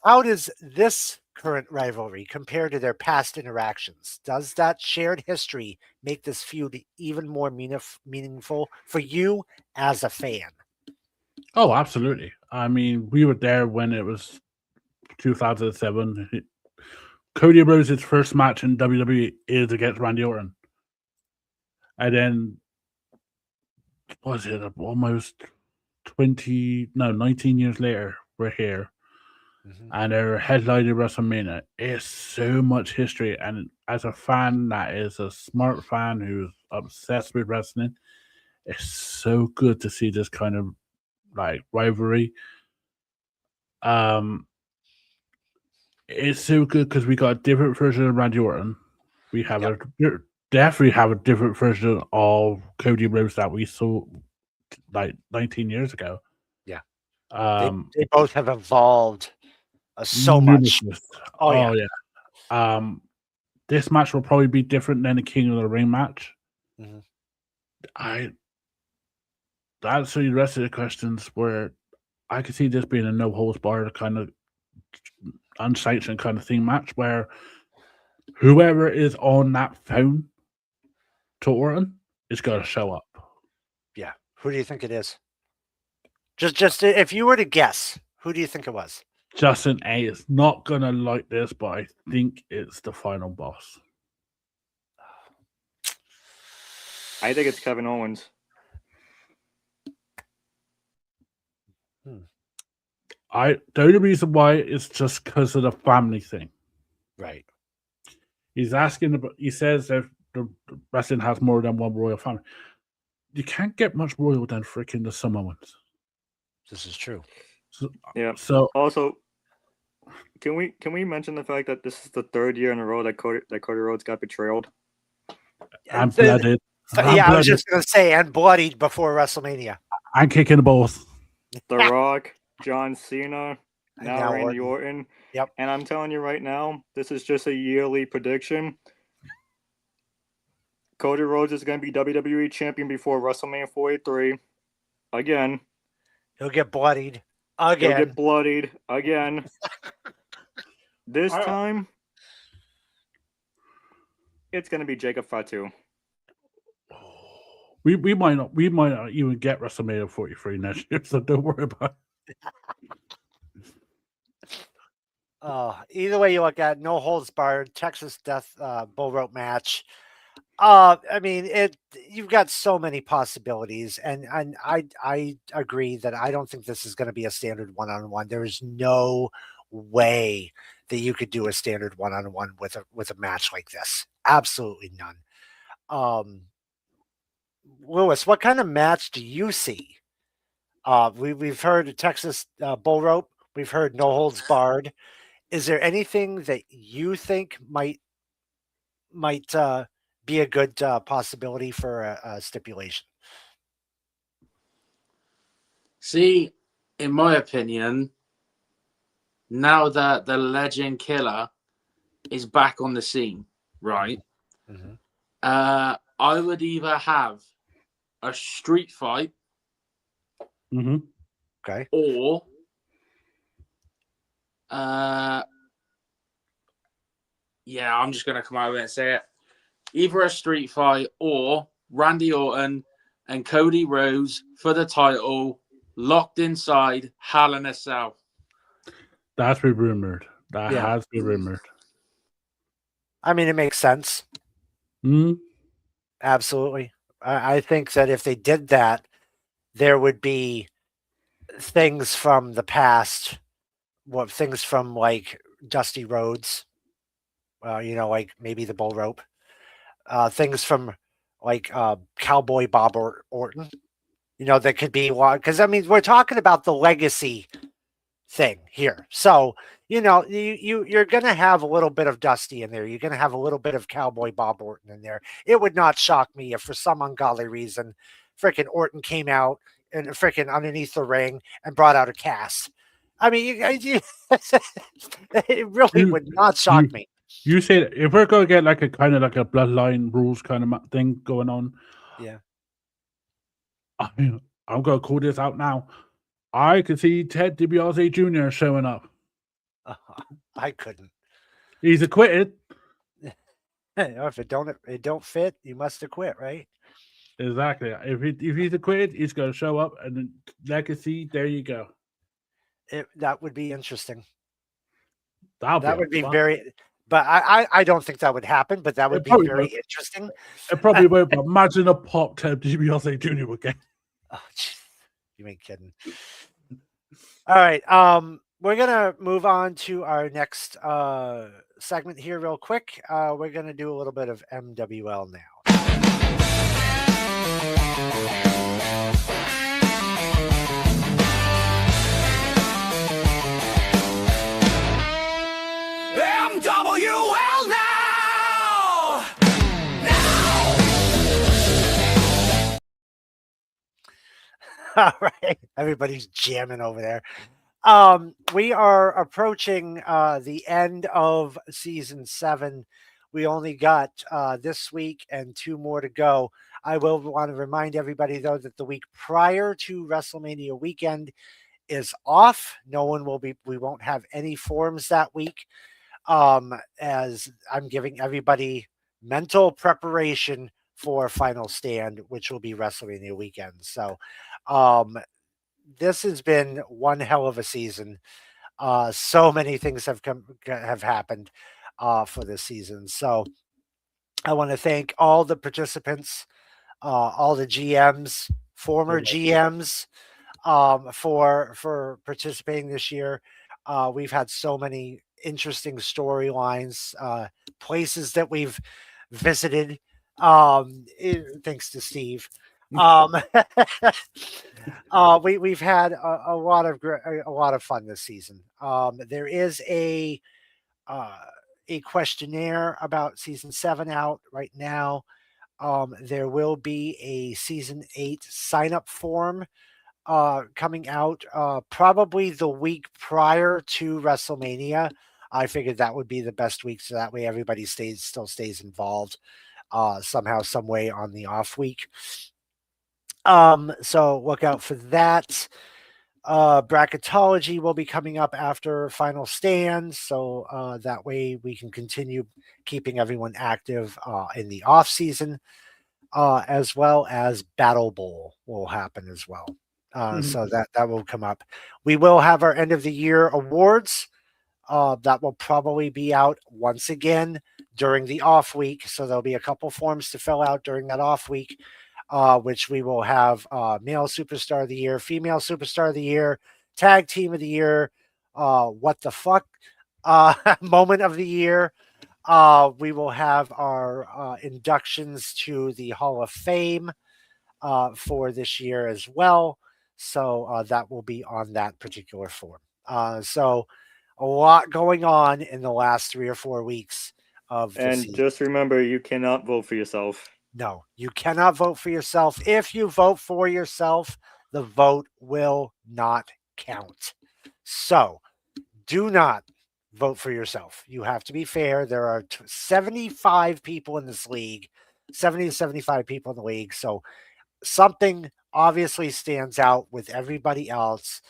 how does this current rivalry compare to their past interactions? Does that shared history make this feud even more meaningful for you as a fan? Oh, absolutely. I mean, we were there when it was 2007. Cody Rhodes' first match in WWE is against Randy Orton. And then, was it almost 19 years later, we're here. And they're headlining WrestleMania. It's so much history. And as a fan that is a smart fan who's obsessed with wrestling, it's so good to see this kind of like rivalry. It's so good because we got a different version of Randy Orton. We have definitely have a different version of Cody Rhodes that we saw like 19 years ago. Yeah. Um, they both have evolved so much. Oh yeah. This match will probably be different than the King of the Ring match. Mhm. To answer the rest of the questions, where I could see this being a no holds barred kind of unsanctioned kind of thing match, where whoever is on that phone to Orton is going to show up. Yeah. Who do you think it is? Just if you were to guess, who do you think it was? Justin A is not going to like this, but I think it's the final boss. I think it's Kevin Owens. The only reason why is just because of the family thing. Right. He's asking about. He says that the wrestling has more than one royal family. You can't get much royal than freaking the Samoans. This is true. Yeah. So also, can we mention the fact that this is the third year in a row that Cody Rhodes got betrayed? I'm blooded. I was just going to say, and bloodied before WrestleMania. I'm kicking the balls. The Rock, John Cena, now Randy Orton. Orton. Yep. And I'm telling you right now, this is just a yearly prediction. Cody Rhodes is going to be WWE champion before WrestleMania 43. Again. He'll get bloodied. Again. He'll get bloodied. Again. This time, it's going to be Jacob Fatu. We might not even get WrestleMania 43 next year, so don't worry about it. Either way you look at it, no holds barred, Texas Death Bull Rope match. I mean, you've got so many possibilities, and I agree that I don't think this is going to be a standard one-on-one. There is no way that you could do a standard one-on-one with a match like this. Absolutely none. Lewis, what kind of match do you see? We've heard Texas Bull Rope. We've heard no holds barred. Is there anything that you think might be a good possibility for a stipulation? See, in my opinion, now that the Legend Killer is back on the scene, right? Mm-hmm. I would either have a street fight, okay, or yeah, I'm just gonna come out of it and say it. Either a street fight or Randy Orton and Cody Rhodes for the title, locked inside Hell in a Cell. That's been rumored. That has been rumored. I mean, it makes sense. Absolutely. I think that if they did that, there would be things from the past, things from like Dusty Rhodes, like maybe the Bull Rope, things from like Cowboy Bob Orton, that could be one. Because I mean, we're talking about the legacy thing here, so you're gonna have a little bit of Dusty in there. You're gonna have a little bit of Cowboy Bob Orton in there. It would not shock me if, for some ungodly reason, freaking Orton came out and freaking underneath the ring and brought out a cast. I mean, it really would not shock me. You say that if we're going to get like a kind of like a bloodline rules kind of thing going on, yeah, I'm going to call this out now. I could see Ted DiBiase Jr. showing up. I couldn't. He's acquitted. If it don't fit, you must acquit, right? Exactly. If he's acquitted, he's going to show up, and then legacy. There you go. That would be interesting. That would be very. But I don't think that would happen. But that would be very interesting. It probably won't. But imagine a pop Ted DiBiase Jr. would get. Oh, you ain't kidding. All right. We're gonna move on to our next segment here, real quick. We're gonna do a little bit of MWL now. MWL now! All right. Everybody's jamming over there. We are approaching the end of season 7. We only got this week and 2 more to go. I will want to remind everybody, though, that the week prior to WrestleMania weekend is off. We won't have any forums that week, as I'm giving everybody mental preparation for Final Stand, which will be WrestleMania weekend. So, this has been one hell of a season. So many things have happened for this season. So I want to thank all the participants, all the GMs, former GMs, for participating this year. We've had so many interesting storylines, places that we've visited. Thanks to Steve. We've had a lot of fun this season. There is a questionnaire about season 7 out right now. There will be a season 8 sign up form coming out probably the week prior to WrestleMania. I figured that would be the best week, so that way everybody still stays involved somehow, some way on the off week. So look out for that. Bracketology will be coming up after Final Stand, so that way we can continue keeping everyone active in the off season, as well as Battle Bowl will happen as well. So that will come up. We will have our end of the year awards. That will probably be out once again during the off week. So there'll be a couple forms to fill out during that off week, which we will have male superstar of the year, female superstar of the year, tag team of the year, what the fuck moment of the year. We will have our inductions to the Hall of Fame for this year as well. So that will be on that particular form. So a lot going on in the last 3 or 4 weeks of the season. Just remember, you cannot vote for yourself. No, you cannot vote for yourself. If you vote for yourself, the vote will not count. So do not vote for yourself. You have to be fair. There are 75 people in this league, 70 to 75 people in the league. So something obviously stands out with everybody else.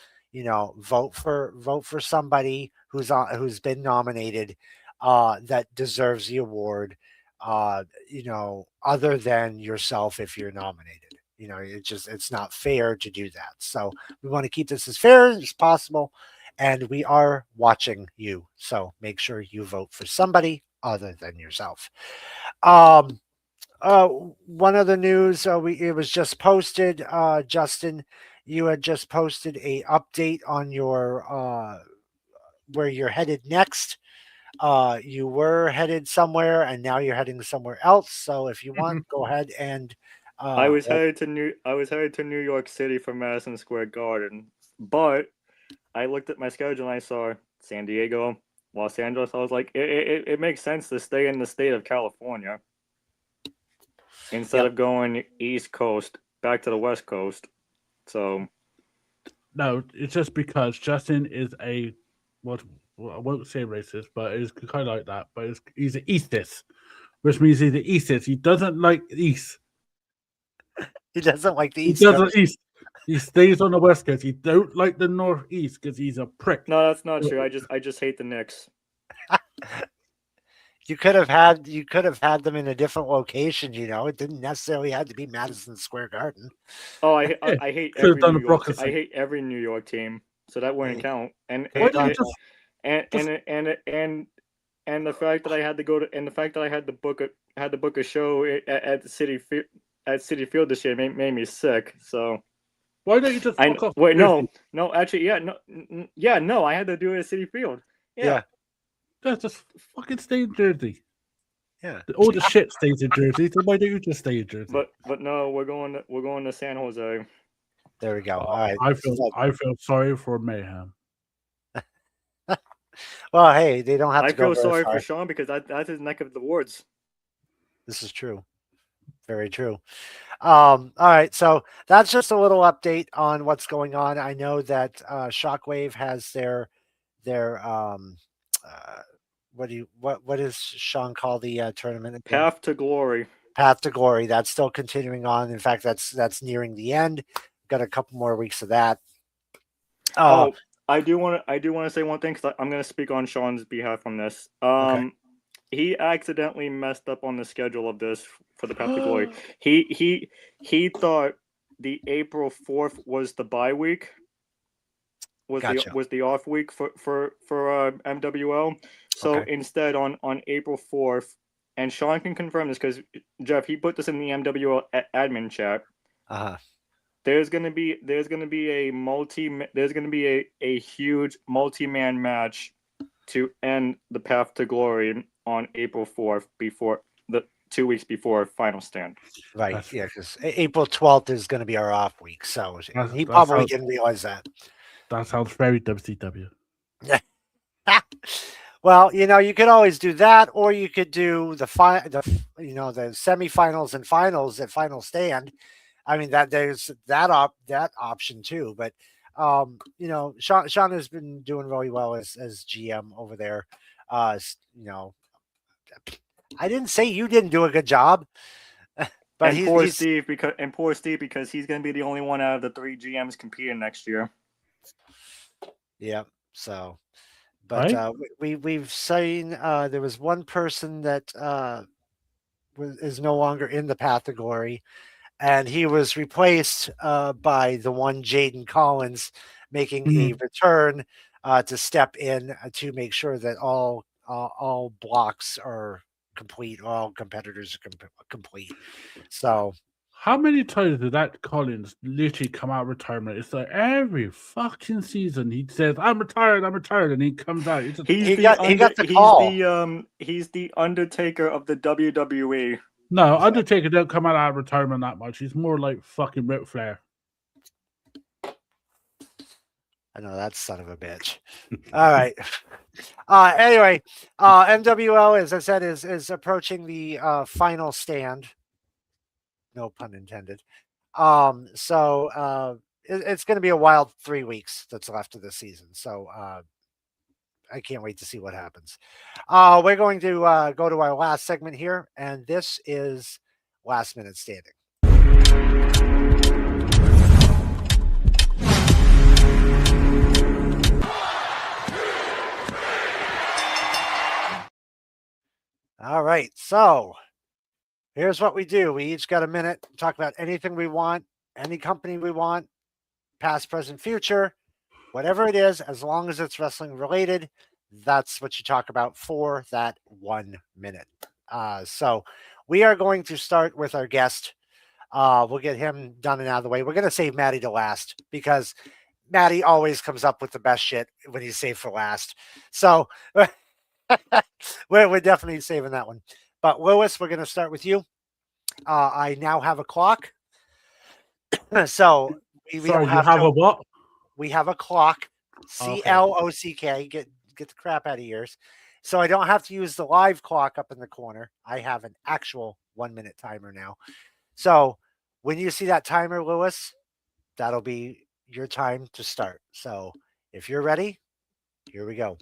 Vote for somebody who's been nominated that deserves the award. Other than yourself, if you're nominated, it's not fair to do that. So we want to keep this as fair as possible, and we are watching you. So make sure you vote for somebody other than yourself. One other news, it was just posted. Justin, you had just posted a update on your where you're headed next. You were headed somewhere, and now you're heading somewhere else. So if you want, go ahead and. I was headed to New York City from Madison Square Garden, but I looked at my schedule and I saw San Diego, Los Angeles. I was like, it makes sense to stay in the state of California instead of going East Coast back to the West Coast. So no, it's just because Justin is I won't say racist, but it's kind of like that. But he's an Eastist, which means he's an Eastist. He doesn't like East. He doesn't like the East. He doesn't East. He stays on the West Coast. He don't like the Northeast because he's a prick. No, that's not true. I just hate the Knicks. You could have had them in a different location. It didn't necessarily have to be Madison Square Garden. Oh, I hate every New York. I hate every New York team, so that wouldn't count. And the fact that I had to go to, and the fact that I had to book a show at City Field this year made me sick. So why don't you just fuck off? Wait, no, actually, no, I had to do it at City Field. Yeah. Just fucking stay in Jersey. Yeah. All the shit stays in Jersey, so why don't you just stay in Jersey? But no, we're going to San Jose. There we go. All right. I feel sorry for Mayhem. Well, hey, they don't have to go. I feel sorry for Sean because that's his neck of the woods. This is true. Very true. All right, so that's just a little update on what's going on. I know that Shockwave has their what does Sean call the tournament again? Path to Glory. Path to Glory. That's still continuing on. In fact, that's nearing the end. Got a couple more weeks of that. I do want to say one thing because I'm going to speak on Sean's behalf on this. Okay. He accidentally messed up on the schedule of this for the Path to Glory. He thought the April 4th was the bye week. Gotcha. Was the off week for MWL. So Okay. instead on April 4th, and Sean can confirm this because Jeff, he put this in the MWL admin chat. There's gonna be a huge multi-man match to end the Path to Glory on April 4th before the 2 weeks before Final Stand. Right. Yeah, because April 12th is going to be our off week, so he probably didn't realize that. That sounds very WCW. Well, you could always do that, or you could do the semifinals and finals at Final Stand. I mean there's that option too. But Sean has been doing really well as GM over there. I didn't say you didn't do a good job, but poor Steve because he's going to be the only one out of the 3 GMs competing next year. Yeah. So, but right? we've seen there was one person that is no longer in the Path to Glory, and he was replaced by the one Jaden Collins making a return to step in to make sure that all blocks are complete, all competitors are complete. So. How many times did that Collins literally come out of retirement? It's like every fucking season he says, I'm retired, and he comes out. He got the call. He's the Undertaker of the WWE. No, Undertaker don't come out of retirement that much. He's more like fucking Ric Flair. I know that son of a bitch. All right. Anyway, MWL, as I said, is approaching the final stand. No pun intended. So it's going to be a wild 3 weeks that's left of the season. So I can't wait to see what happens. We're going to go to our last segment here, and this is Last Minute Standing. All right, so here's what we do. We each got a minute to talk about anything we want, any company we want, past, present, future, whatever it is, as long as it's wrestling related. That's what you talk about for that 1 minute. So we are going to start with our guest. We'll get him done and out of the way. We're going to save Maddie to last because Maddie always comes up with the best shit when he's saved for last. So we're definitely saving that one. But Lewis, we're going to start with you. I now have a clock. So we don't have a what? We have a clock. CLOCK. Get the crap out of yours. So I don't have to use the live clock up in the corner. I have an actual 1 minute timer now. So when you see that timer, Lewis, that'll be your time to start. So if you're ready, here we go.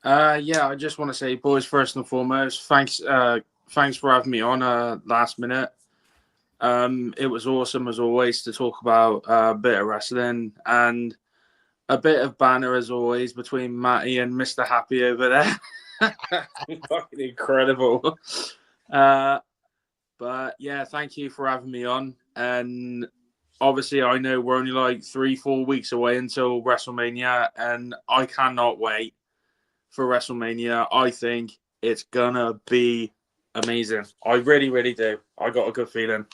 Yeah, I just want to say, boys, first and foremost, thanks for having me on last minute. It was awesome as always to talk about a bit of wrestling and a bit of banner as always between Matty and Mr. Happy over there. Fucking incredible. But yeah, thank you for having me on. And obviously, I know we're only like 3-4 weeks away until WrestleMania, and I cannot wait for WrestleMania. I think it's gonna be amazing. I really, really do. I got a good feeling.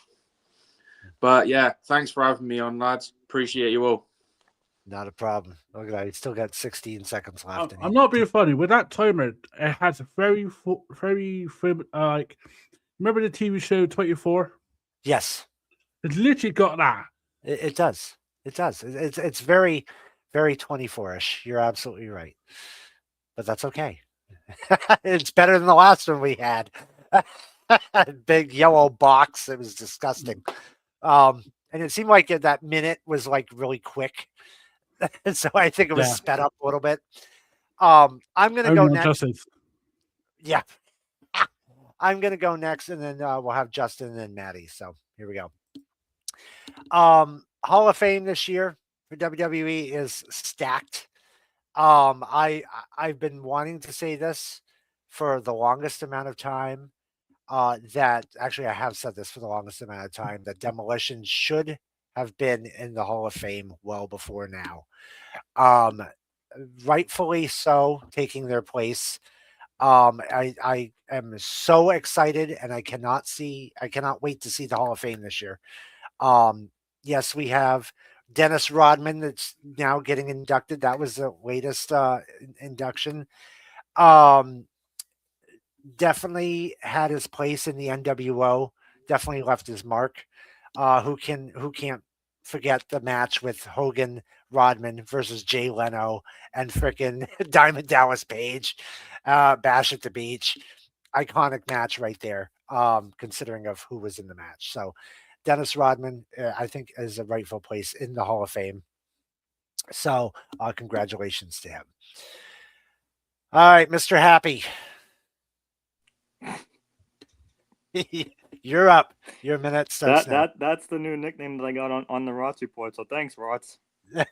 But yeah, thanks for having me on, lads. Appreciate you all. Not a problem. Look at that. He's still got 16 seconds left. I'm not being funny. With that timer, it has a very like. Remember the TV show 24? Yes. It's literally got that. It does. It does. It's very, very 24-ish. You're absolutely right. But that's okay. It's better than the last one we had. Big yellow box. It was disgusting. And it seemed like that minute was like really quick. So I think it was Yeah. sped up a little bit. I'm going to go Only on next. Justin's. Yeah. I'm going to go next, and then we'll have Justin and then Maddie. So here we go. Hall of Fame this year for WWE is stacked. I've been wanting to say this for the longest amount of time. That actually I have said this for the longest amount of time, that Demolition should have been in the Hall of Fame well before now. Rightfully so, taking their place. I am so excited, and I cannot wait to see the Hall of Fame this year. Yes, we have Dennis Rodman that's now getting inducted. That was the latest induction. Definitely had his place in the NWO. Definitely left his mark. Who can't forget the match with Hogan, Rodman versus Jay Leno and frickin' Diamond Dallas Page, Bash at the Beach. Iconic match right there. Considering of who was in the match. So Dennis Rodman, I think, is a rightful place in the Hall of Fame. So congratulations to him. All right, Mr. Happy. You're up. Your minute starts now. That's the new nickname that I got on the Rots report. So thanks, Rots. There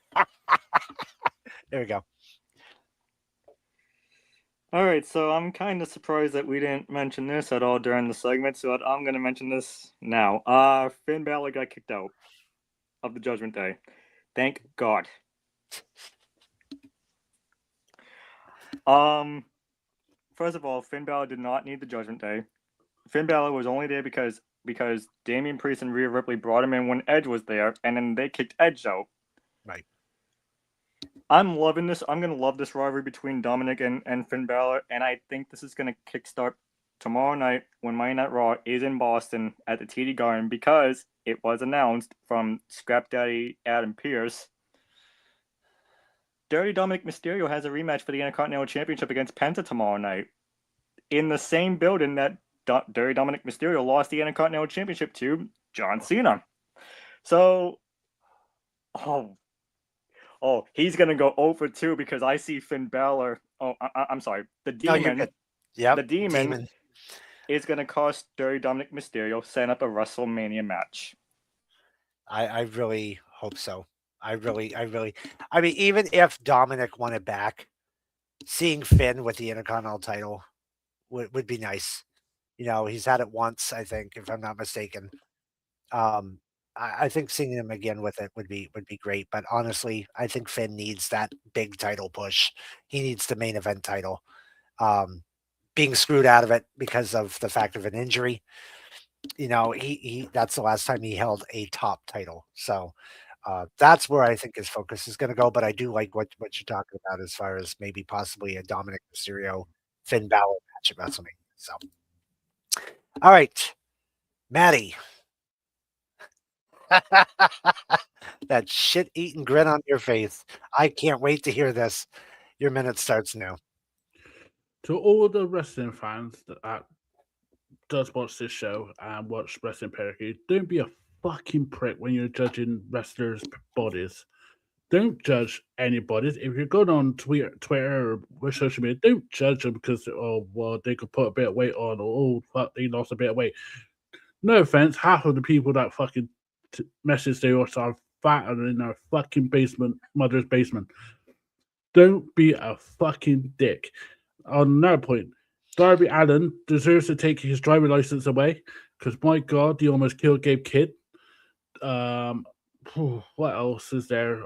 we go. All right, so I'm kind of surprised that we didn't mention this at all during the segment, so I'm going to mention this now. Finn Balor got kicked out of the Judgment Day. Thank God. First of all, Finn Balor did not need the Judgment Day. Finn Balor was only there because Damian Priest and Rhea Ripley brought him in when Edge was there, and then they kicked Edge out. Right. I'm loving this. I'm going to love this rivalry between Dominic and Finn Balor, and I think this is going to kickstart tomorrow night when Monday Night Raw is in Boston at the TD Garden, because it was announced from Scrap Daddy Adam Pearce. Dirty Dominic Mysterio has a rematch for the Intercontinental Championship against Penta tomorrow night in the same building that Dirty Dominic Mysterio lost the Intercontinental Championship to John Cena. So, he's going to go over 2 because I see Finn Balor. I'm sorry. The Demon. The Demon is going to cost Dirty Dominic Mysterio setting up a WrestleMania match. I really hope so. I mean, even if Dominic won it back, seeing Finn with the Intercontinental title would be nice. You know, he's had it once, I think, if I'm not mistaken. I think seeing him again with it would be great. But honestly, I think Finn needs that big title push. He needs the main event title. Being screwed out of it because of the fact of an injury. You know, he that's the last time he held a top title. So that's where I think his focus is going to go. But I do like what you're talking about as far as maybe possibly a Dominic Mysterio Finn Balor match at WrestleMania. So, all right, Maddie. That shit-eating grin on your face. I can't wait to hear this. Your minute starts now. To all the wrestling fans that does watch this show and watch Wrestling Pedigree, don't be a fucking prick when you're judging wrestlers' bodies. Don't judge anybody. If you're going on Twitter or social media, don't judge them because, they could put a bit of weight on, or, fuck, they lost a bit of weight. No offense, half of the people that fucking message they also are fatter in their fucking mother's basement. Don't be a fucking dick. On another point, Darby Allin deserves to take his driving license away because, my God, he almost killed Gabe Kidd. What else is there?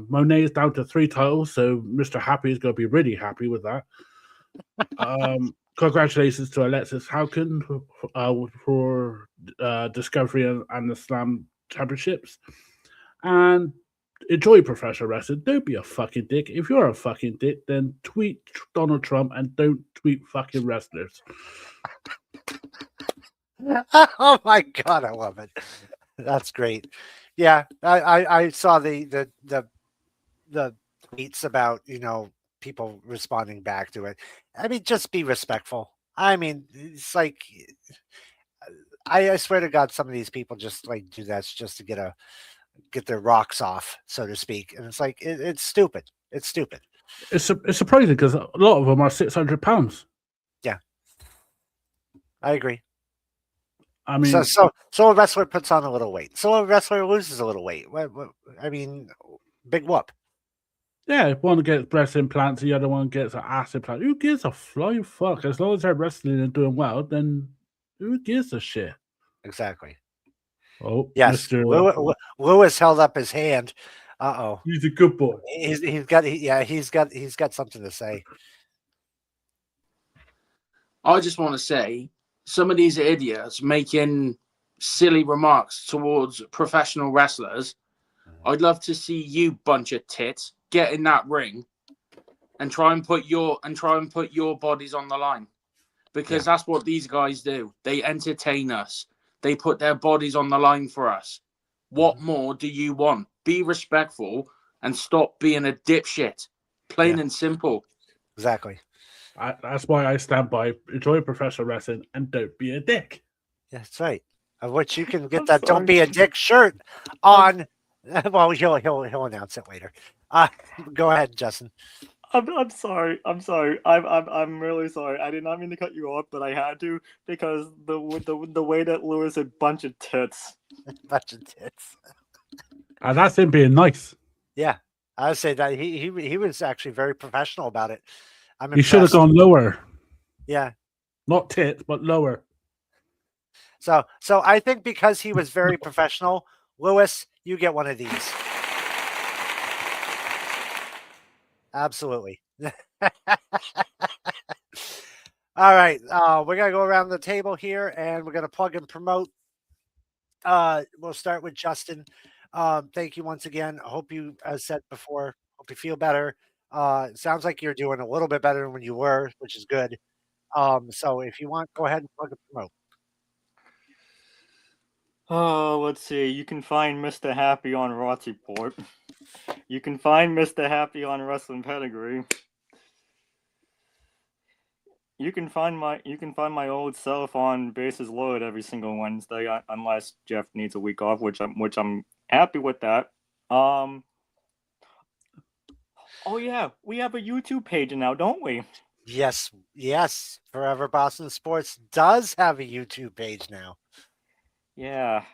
Monet is down to 3 titles, so Mr. Happy is going to be really happy with that. Congratulations to Alexis Hauken for Discovery and the Slam Championships. And enjoy professional wrestling. Don't be a fucking dick. If you're a fucking dick, then tweet Donald Trump and don't tweet fucking wrestlers. Oh my God, I love it. That's great. Yeah, I saw the tweets about, people responding back to it. I mean, just be respectful. I mean, it's like I swear to God, some of these people just like do that just to get their rocks off, so to speak, and it's like it's stupid. It's stupid. It's surprising because a lot of them are 600 pounds. Yeah, I agree. I mean, So a wrestler puts on a little weight. So a wrestler loses a little weight. I mean, big whoop. yeah, one gets breast implants, the other one gets an ass implant. Who gives a flying fuck? As long as they're wrestling and doing well, then who gives a shit? Exactly. Oh, Yes, Mr. Lewis held up his hand. Uh-oh. He's a good boy. He's got something to say. I just want to say, some of these idiots making silly remarks towards professional wrestlers. I'd love to see you bunch of tits get in that ring and try and put your bodies on the line, because that's what these guys do. They entertain us. They put their bodies on the line for us. What more do you want? Be respectful and stop being a dipshit. Plain and simple. Exactly. That's why I stand by enjoy professional wrestling and don't be a dick. Yeah, that's right. Of which you can get I'm that sorry. "Don't Be a Dick" shirt on. Well, he'll announce it later. Go ahead, Justin. I'm sorry. I'm really sorry. I did not mean to cut you off, but I had to because the way that Lewis said "bunch of tits." Bunch of tits. And that's him being nice. Yeah, I would say that he was actually very professional about it. I'm He should have impressed. gone lower. Yeah. Not tits, but lower. So I think because he was very professional, Lewis, you get one of these. Absolutely. All right. We're gonna go around the table here and we're gonna plug and promote. We'll start with Justin. Thank you once again. I hope you, as said before, hope you feel better. It sounds like you're doing a little bit better than when you were, which is good. So if you want, go ahead and plug and promote. Oh, let's see. You can find Mr. Happy on Raw Report. You can find Mr. Happy on Wrestling Pedigree. You can find my old self on Bases Loaded every single Wednesday, unless Jeff needs a week off, which I'm happy with that. Oh yeah, we have a YouTube page now, don't we? Yes. Forever Boston Sports does have a YouTube page now. Yeah.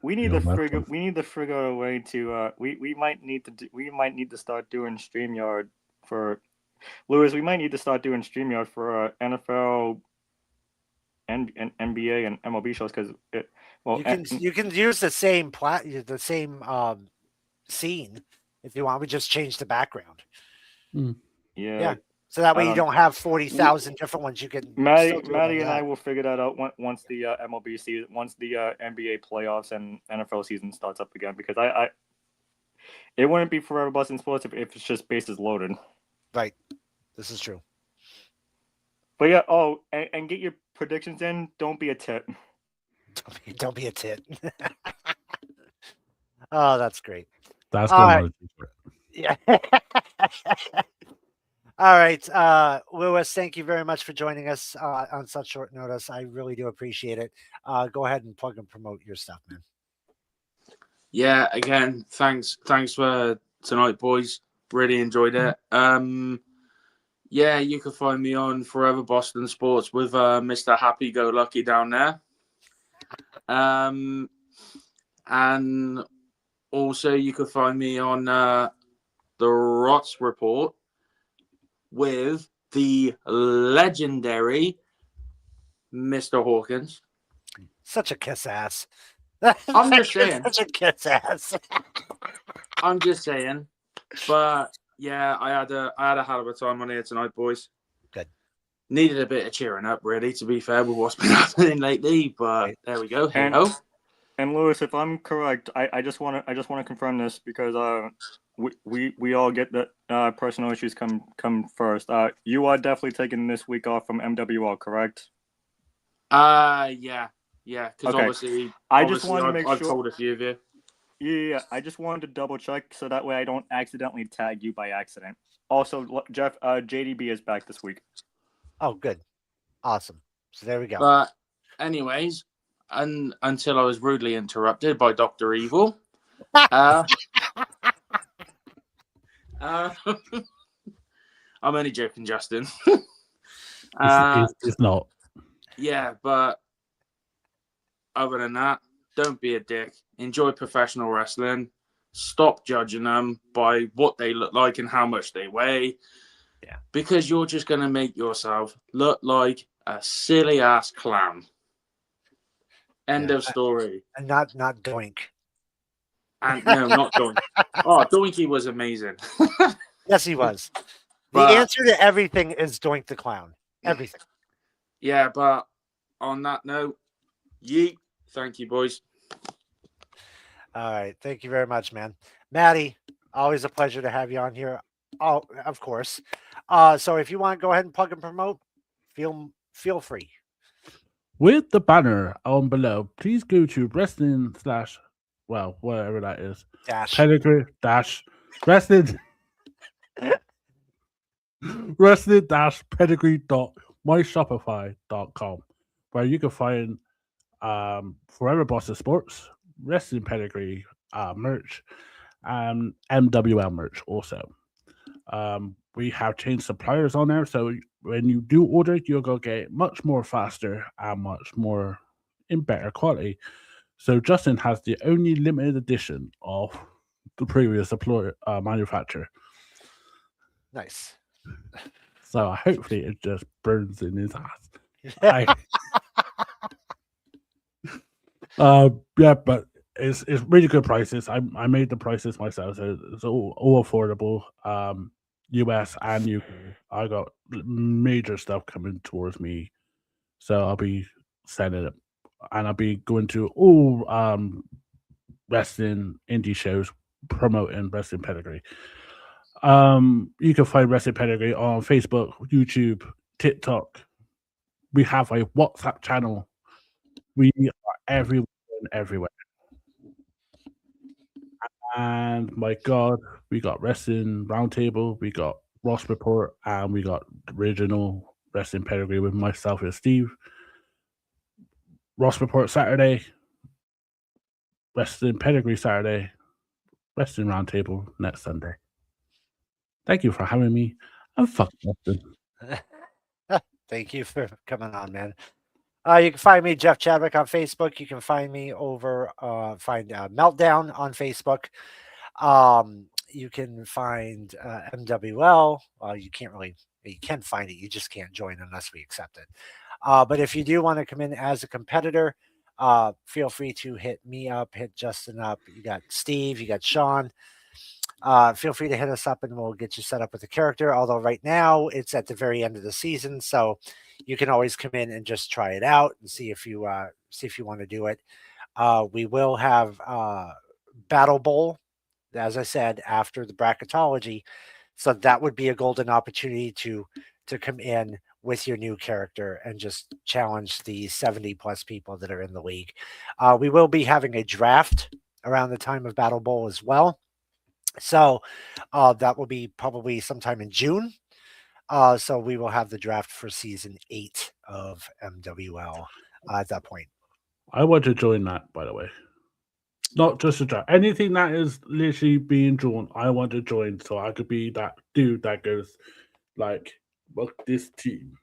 We need to figure out a way to we might need to start doing StreamYard for Lewis. We might need to start doing StreamYard for NFL and NBA and MLB shows because you can use the same scene if you want. We just change the background. Yeah. So that way you don't have 40,000 different ones. You can. Maddie and I will figure that out once the MLB season, once the NBA playoffs and NFL season starts up again. Because it wouldn't be Forever Boston Sports if it's just Bases Loaded. Right, this is true. But yeah, and get your predictions in. Don't be a tit. Don't be a tit. Oh, that's great. That's all right. Yeah. All right, Lewis, thank you very much for joining us on such short notice. I really do appreciate it. Go ahead and plug and promote your stuff, man. Yeah, again, thanks for tonight, boys. Really enjoyed it. Yeah, you can find me on Forever Boston Sports with Mr. Happy Go Lucky down there. And also you can find me on the Rots Report with the legendary Mr. Hawkins. Such a kiss ass. I'm just saying. Such a kiss ass. I'm just saying. But yeah, I had a hell of a time on here tonight, boys. Good. Needed a bit of cheering up, really, to be fair, with what's been happening lately. But there we go. And Lewis, if I'm correct, I just want to confirm this because we all get that personal issues come first. You are definitely taking this week off from MWL, correct? Yeah, because Okay. obviously, I just wanted to make I've sure. told a few of you. Yeah, I just wanted to double check so that way I don't accidentally tag you by accident. Also, Jeff, JDB is back this week. Oh, good. Awesome. So there we go. But anyways, and until I was rudely interrupted by Dr. Evil. I'm only joking, Justin. It's not. Yeah, but other than that, don't be a dick. Enjoy professional wrestling. Stop judging them by what they look like and how much they weigh. Yeah. Because you're just going to make yourself look like a silly ass clown. End of story. And not Doink. And no, not Doink. Oh, Doinky was amazing. Yes, he was. But- the answer to everything is Doink the Clown. Everything. Yeah, but on that note, yeet. Thank you, boys. All right. Thank you very much, man. Maddie, always a pleasure to have you on here. Oh, of course. So if you want to go ahead and plug and promote, feel free. With the banner on below, please go to wrestling / well, whatever that is. Dash. Pedigree - wrestling wrestling pedigree.myshopify.com, where you can find Forever Boston Sports, Wrestling Pedigree merch, and MWL merch also. We have changed suppliers on there, so when you do order, you're going to get it much more faster and much more in better quality. So Justin has the only limited edition of the previous manufacturer. Nice. So hopefully it just burns in his ass. Yeah, but it's really good prices. I made the prices myself, so it's all affordable. US and UK. I got major stuff coming towards me, so I'll be sending it, and I'll be going to all wrestling indie shows promoting Wrestling Pedigree. You can find Wrestling Pedigree on Facebook, YouTube, TikTok. We have a WhatsApp channel. We are everywhere. And my God, we got Wrestling Roundtable, we got Ross Report, and we got original Wrestling Pedigree with myself and Steve. Ross Report Saturday, Wrestling Pedigree Saturday, Wrestling Roundtable next Sunday. Thank you for having me, and fuck Justin. Thank you for coming on, man. You can find me, Jeff Chadwick, on Facebook. You can find me over, find Meltdown on Facebook. You can find MWL. You can find it. You just can't join unless we accept it. But if you do want to come in as a competitor, feel free to hit me up, hit Justin up. You got Steve, you got Sean. Feel free to hit us up and we'll get you set up with a character. Although right now it's at the very end of the season, so you can always come in and just try it out and see if you want to do it. We will have Battle Bowl, as I said, after the bracketology, so that would be a golden opportunity to come in with your new character and just challenge the 70 plus people that are in the league. We will be having a draft around the time of Battle Bowl as well. So that will be probably sometime in June. So we will have the draft for season 8 of MWL at that point. I want to join that, by the way. Not just a draft. Anything that is literally being drawn, I want to join, so I could be that dude that goes like, "Look, this team."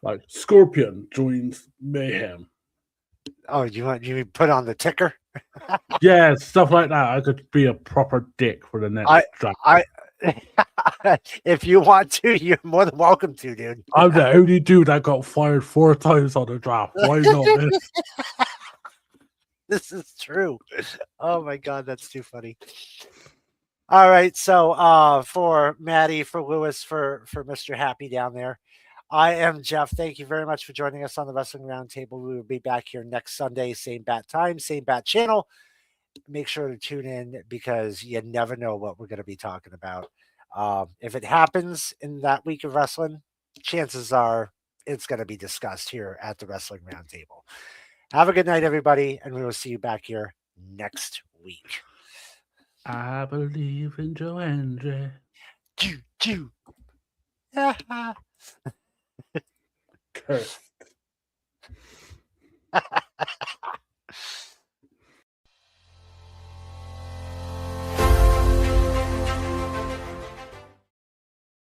Like Scorpion joins Mayhem. Oh, you put on the ticker? Yeah, stuff like that. I could be a proper dick for the next draft. If you want to, you're more than welcome to, dude. I'm the only dude that got fired 4 times on the draft. Why not this? This is true. Oh my God, that's too funny. All right, so for Maddie, for Lewis, for Mr. Happy down there, I am Jeff. Thank you very much for joining us on the Wrestling Roundtable. We will be back here next Sunday, same bat time, same bat channel. Make sure to tune in because you never know what we're going to be talking about. If it happens in that week of wrestling, chances are it's going to be discussed here at the Wrestling Roundtable. Have a good night, everybody, and we will see you back here next week. I believe in Joanne. Choo, choo. first.